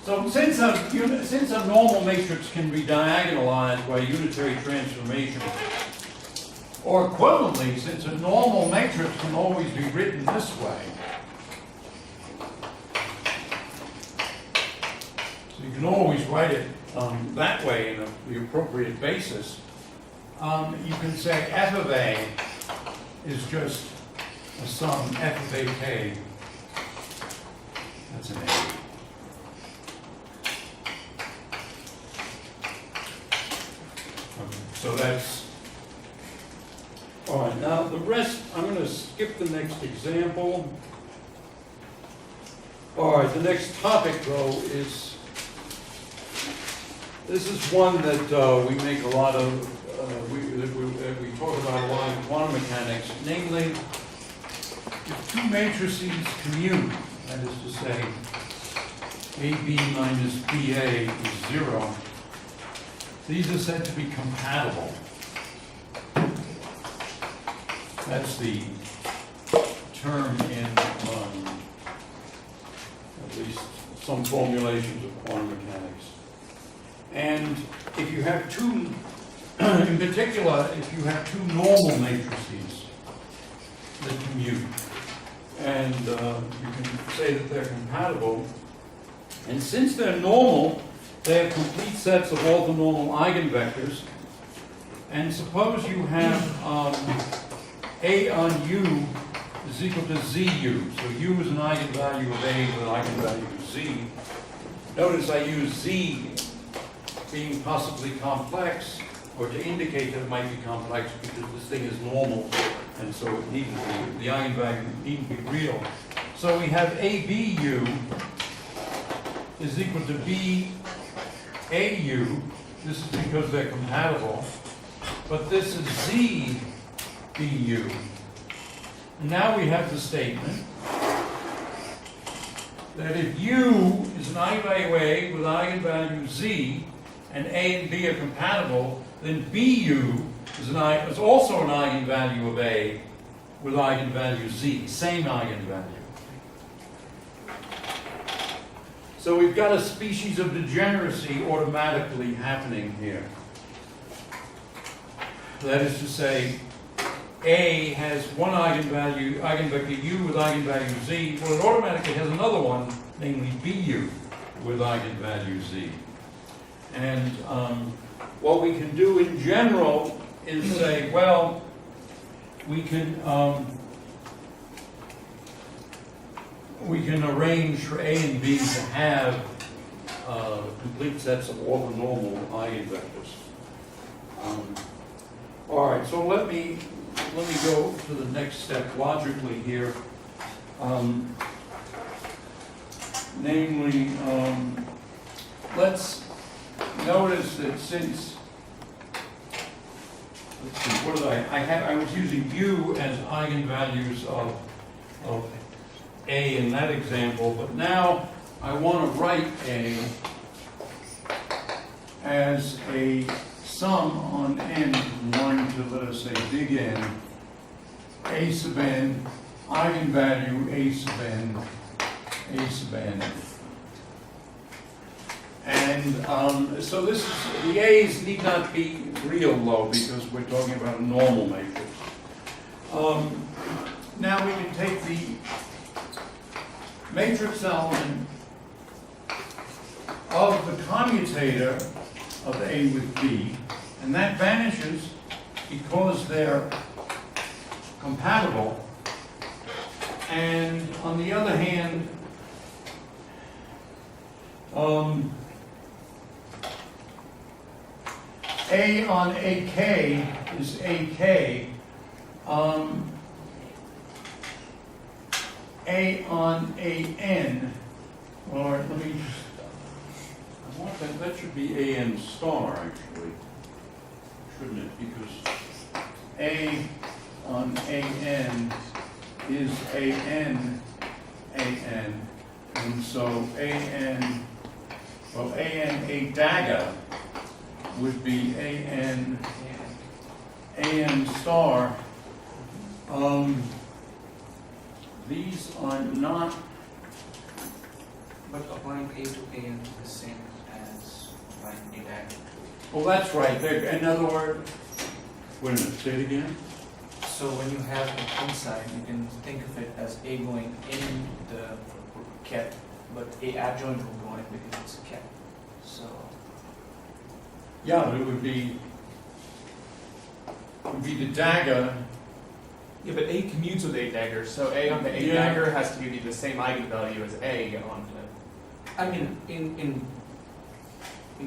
So since a normal matrix can be diagonalized by unitary transformation, or equivalently, since a normal matrix can always be written this way. So you can always write it that way in the appropriate basis. You can say f of a is just a sum f of ak. That's an a. Okay, so that's all right. Now the rest, I'm going to skip the next example. All right, the next topic though is. This is one that we make a lot of, we talk about a lot in quantum mechanics, namely, if two matrices commute, that is to say, AB minus BA is 0, these are said to be compatible. That's the term in at least some formulations of quantum mechanics. And if you have two, in particular, if you have two normal matrices that commute, and you can say that they're compatible, and since they're normal, they have complete sets of orthonormal eigenvectors, and suppose you have A on U is equal to ZU, so U is an eigenvalue of A with an eigenvalue of Z. Notice I use Z being possibly complex, or to indicate that it might be complex because this thing is normal, and so it needn't be, the eigenvalue needn't be real. So we have ABU is equal to BAU, this is because they're compatible, but this is ZBU. And now we have the statement that if U is an eigenvalue A with eigenvalue Z, and A and B are compatible, then BU is also an eigenvalue of A with eigenvalue Z, same eigenvalue. So we've got a species of degeneracy automatically happening here. That is to say, A has one eigenvalue, eigenvector U with eigenvalue Z, well it automatically has another one, namely BU with eigenvalue Z. And what we can do in general is say, well, we can arrange for A and B to have complete sets of orthonormal eigenvectors. All right, so let me go to the next step logically here. Namely, let's notice that since, let's see, what did I was using U as eigenvalues of A in that example, but now I want to write A as a sum on n, 1 to, let us say, big N, A sub n, eigenvalue A sub n, A sub n. And so this is, the A's need not be real low because we're talking about a normal matrix. Now we can take the matrix element of the commutator of A with B, and that vanishes because they're compatible. And on the other hand, A on AK is AK. A on AN, or let me just, I want that should be AN star actually, shouldn't it? Because A on AN is AN, AN, and so AN, well, AN A dagger would be AN, AN star. These are not, But applying A to A is the same as applying A dagger. well, that's right. In other words, wait a minute, say it again. So when you have an inside, you can think of it as A going in the ket, but A adjoint will go in because it's a ket. So Yeah, but it would be the dagger. Yeah, but A commutes with A dagger, so A on the A Yeah. dagger has to be the same eigenvalue as A on the. I mean, in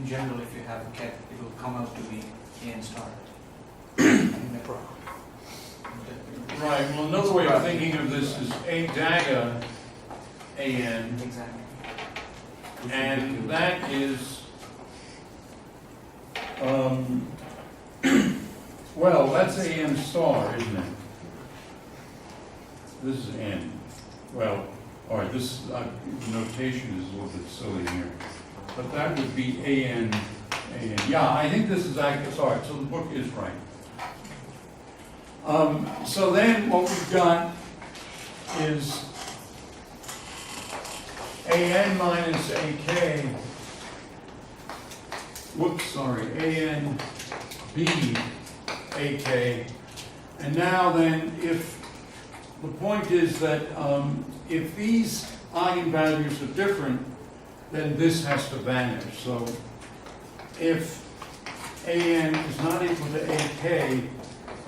general, if you have a ket, it will come out to be AN star. Right, well, another way of thinking of this is A dagger AN, Exactly. and that is, well, that's AN star, isn't it? This is N. Well, all right, this notation is a little bit silly here, but that would be AN, AN. Yeah, I think this is actually, sorry, so the book is right. So then what we've got is AN minus AK, whoops, sorry, AN B AK. And now then, if the point is that if these eigenvalues are different, then this has to vanish. So if AN is not equal to AK,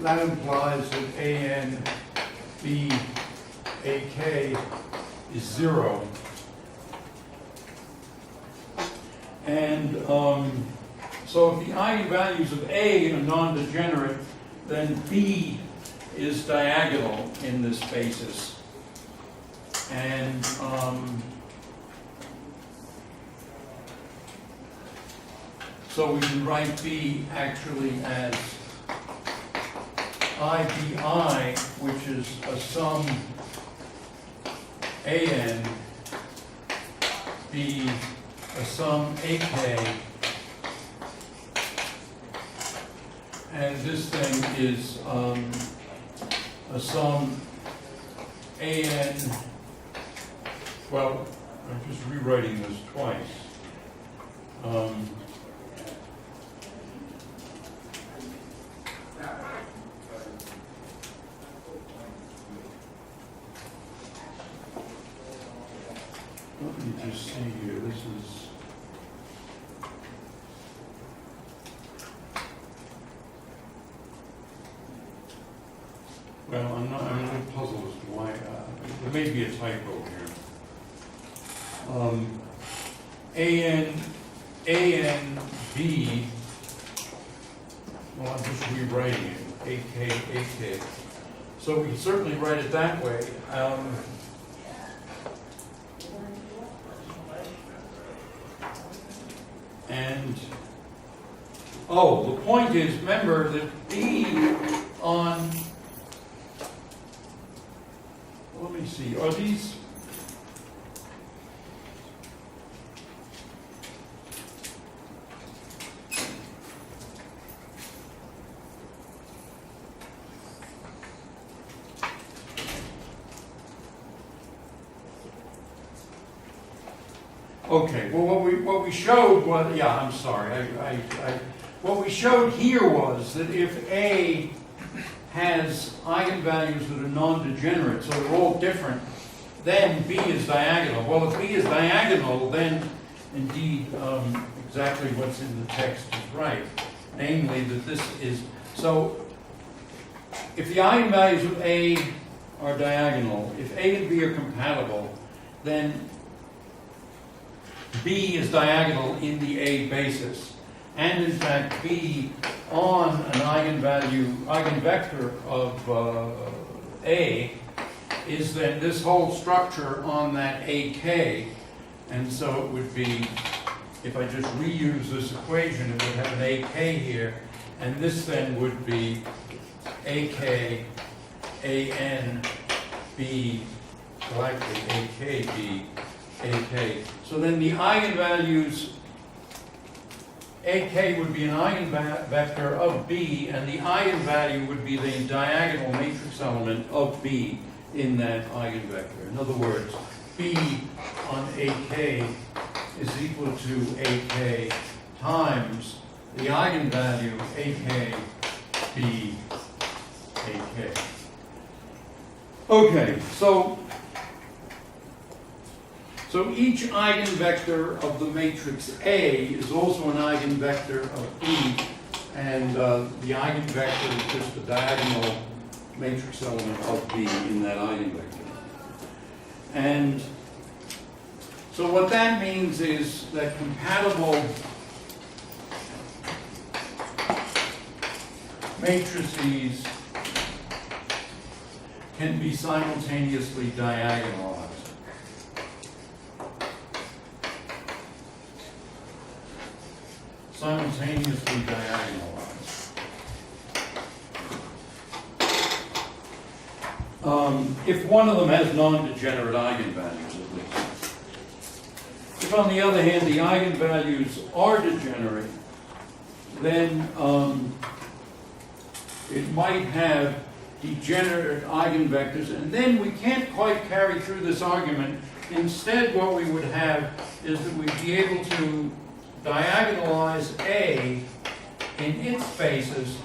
that implies that AN B AK is 0. And so if the eigenvalues of A are non-degenerate, then B is diagonal in this basis. And so we can write B actually as IBI, which is a sum AN, B a sum AK, and this thing is a sum AN, well, I'm just rewriting this twice. Let me just see here, this is, well, I'm a little puzzled as to why, there may be a typo here. ANB, well, I'm just rewriting it, AK. So we can certainly write it that way. And Oh, the point is, remember that B on, let me see, are these, okay, well, what we showed was, yeah, I'm sorry, what we showed here was that if A has eigenvalues that are non-degenerate, so they're all different, then B is diagonal. Well, if B is diagonal, then indeed exactly what's in the text is right, namely that this is, so if the eigenvalues of A are diagonal, if A and B are compatible, then B is diagonal in the A basis. And in fact, B on an eigenvector of A is then this whole structure on that AK. And so it would be, if I just reuse this equation, it would have an AK here. And this then would be AK, AN, B, well actually AKB, AK. So then the eigenvalues, AK would be an eigenvector of B, and the eigenvalue would be the diagonal matrix element of B in that eigenvector. In other words, B on AK is equal to AK times the eigenvalue AK B AK. Okay, so each eigenvector of the matrix A is also an eigenvector of B, and the eigenvector is just the diagonal matrix element of B in that eigenvector. And so what that means is that compatible matrices can be simultaneously diagonalized. Simultaneously diagonalized. If one of them has non-degenerate eigenvalues, at least. If, on the other hand, the eigenvalues are degenerate, then it might have degenerate eigenvectors, and then we can't quite carry through this argument. Instead, what we would have is that we'd be able to diagonalize A in its basis,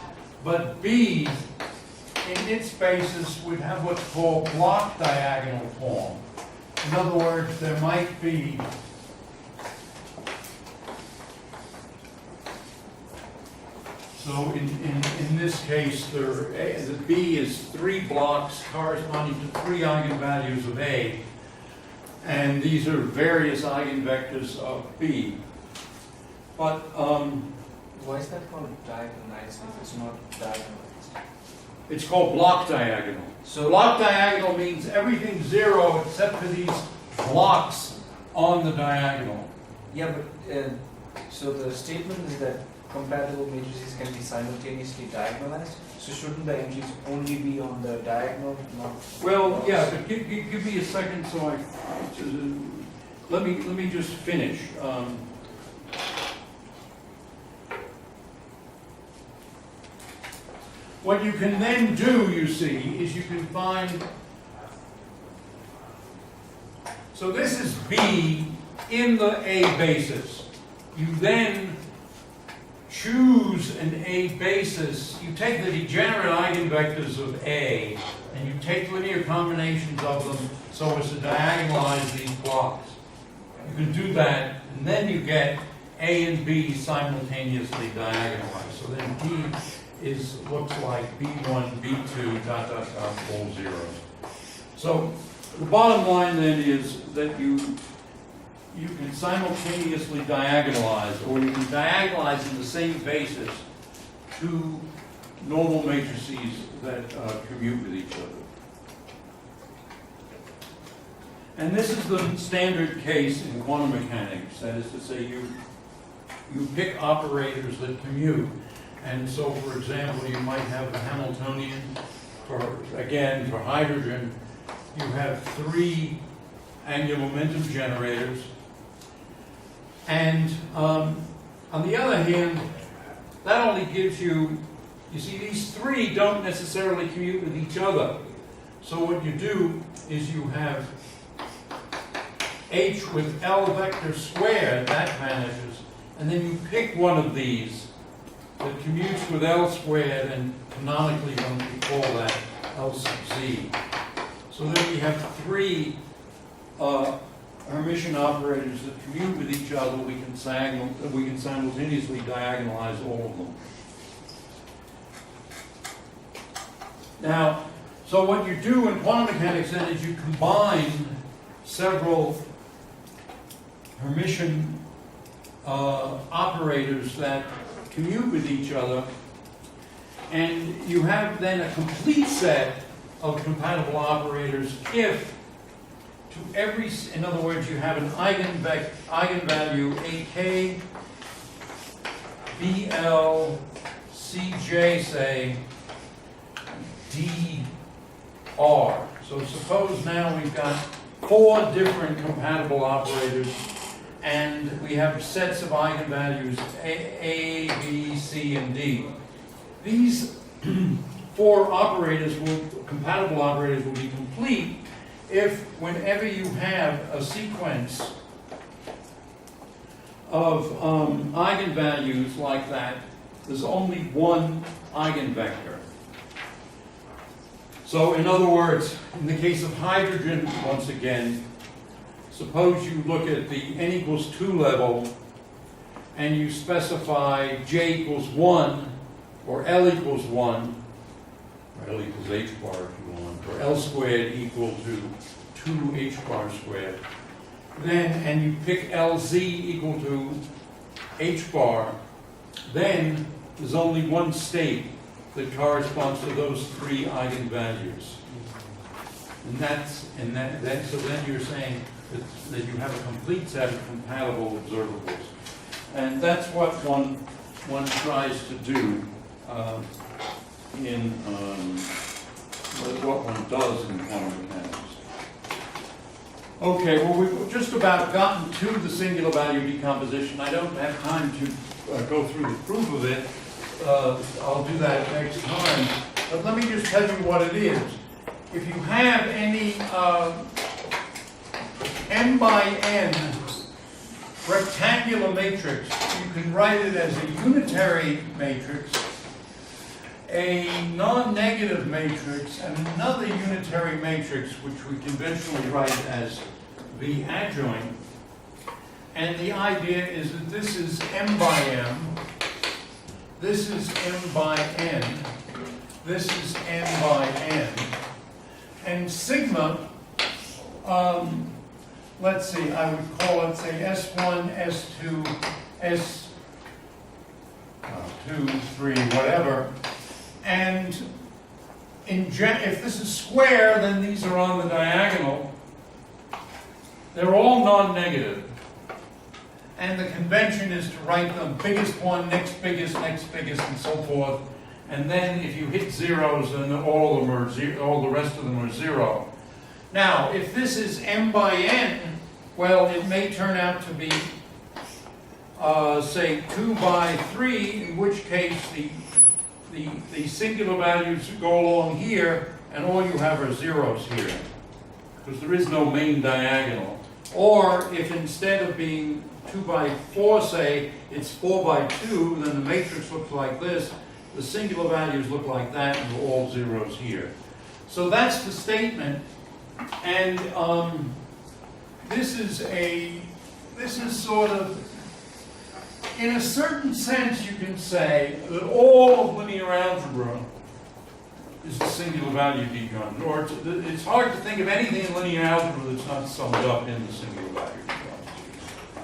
but B in its basis would have what's called block diagonal form. In other words, there might be so in this case, the B is 3 blocks corresponding to 3 eigenvalues of A, and these are various eigenvectors of B. But Why is that called diagonalized if it's not diagonalized? it's called block diagonal. So block diagonal means everything's 0 except for these blocks on the diagonal. Yeah, but so the statement is that compatible matrices can be simultaneously diagonalized. So shouldn't the entries only be on the diagonal, not? Well, yeah, but give me a second so let me just finish. What you can then do, you see, is you can find, so this is B in the A basis. You then choose an A basis, you take the degenerate eigenvectors of A, and you take linear combinations of them so as to diagonalize these blocks. You can do that, and then you get A and B simultaneously diagonalized. So then D looks like B1, B2, ... all zeros. So the bottom line then is that you can simultaneously diagonalize, or you can diagonalize in the same basis 2 normal matrices that commute with each other. And this is the standard case in quantum mechanics. That is to say, you pick operators that commute. And so, for example, you might have the Hamiltonian for hydrogen, you have 3 angular momentum generators. And on the other hand, that only gives you, you see, these 3 don't necessarily commute with each other. So what you do is you have H with L vector squared, that vanishes, and then you pick one of these that commutes with L squared, and canonically we call that L sub Z. So then we have 3 Hermitian operators that commute with each other. We can simultaneously diagonalize all of them. Now, so what you do in quantum mechanics then is you combine several Hermitian operators that commute with each other, and you have then a complete set of compatible operators if to every, in other words, you have an eigenvalue AK, BL, CJ, say, DR. So suppose now we've got 4 different compatible operators, and we have sets of eigenvalues A, B, C, and D. These 4 operators compatible operators will be complete if whenever you have a sequence of eigenvalues like that, there's only one eigenvector. So in other words, in the case of hydrogen, once again, suppose you look at the n equals 2 level and you specify j equals 1 or L equals 1, or L equals h bar if you want, or L squared equal to 2h bar squared. Then, and you pick LZ equal to h bar, then there's only one state that corresponds to those 3 eigenvalues. And so then you're saying that you have a complete set of compatible observables. And that's what one tries to do in what one does in quantum mechanics. Okay, well, we've just about gotten to the singular value decomposition. I don't have time to go through the proof of it. I'll do that next time. But let me just tell you what it is. If you have any n by n rectangular matrix, you can write it as a unitary matrix, a non-negative matrix, and another unitary matrix, which we conventionally write as the adjoint. And the idea is that this is m by m, this is m by n, this is n by n, and sigma, let's see, I would call it, say, S1, S2, S2, 3, whatever. And if this is square, then these are on the diagonal. They're all non-negative. And the convention is to write the biggest one, next biggest, and so forth. And then if you hit zeros, then all of them are zero, all the rest of them are 0. Now, if this is m by n, well, it may turn out to be, say, 2 by 3, in which case the singular values go along here, and all you have are zeros here, because there is no main diagonal. Or if instead of being 2 by 4, say, it's 4 by 2, then the matrix looks like this, the singular values look like that, and they're all zeros here. So that's the statement, and this is sort of, in a certain sense, you can say that all of linear algebra is the singular value decomposition. Or it's hard to think of anything in linear algebra that's not summed up in the singular value decomposition.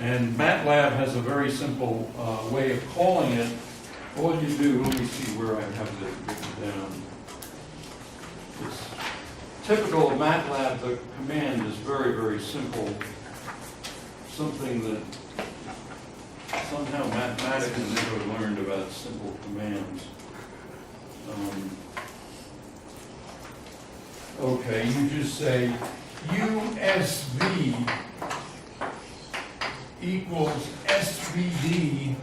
And MATLAB has a very simple way of calling it. All you do, let me see where I have it written down. It's typical of MATLAB, the command is very, very simple. Something that somehow mathematics never learned about simple commands. Okay, you just say USV equals SVD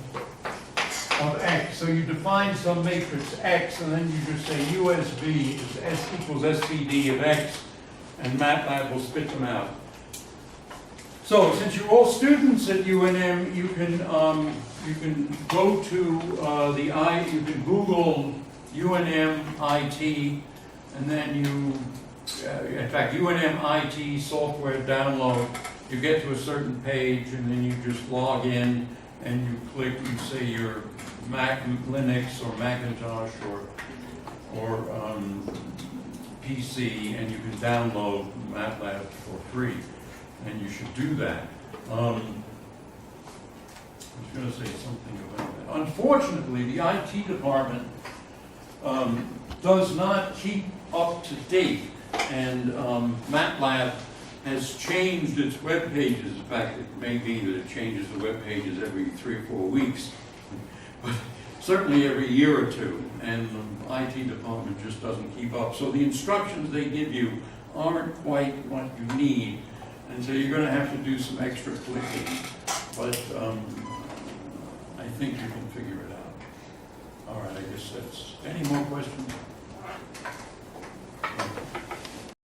of X. So you define some matrix X, and then you just say USV is S equals SVD of X, and MATLAB will spit them out. So since you're all students at UNM, you can go to you can Google UNM IT, and then you, in fact, UNM IT software download. You get to a certain page, and then you just log in, and you click. You say your Mac, Linux, or Macintosh, or PC, and you can download MATLAB for free. And you should do that. I was going to say something about that. Unfortunately, the IT department does not keep up to date, and MATLAB has changed its web pages. In fact, it may be that it changes the web pages every 3 or 4 weeks, but certainly every year or two, and the IT department just doesn't keep up. So the instructions they give you aren't quite what you need. And so you're going to have to do some extra clicking, but I think you can figure it out. All right, I guess that's, any more questions?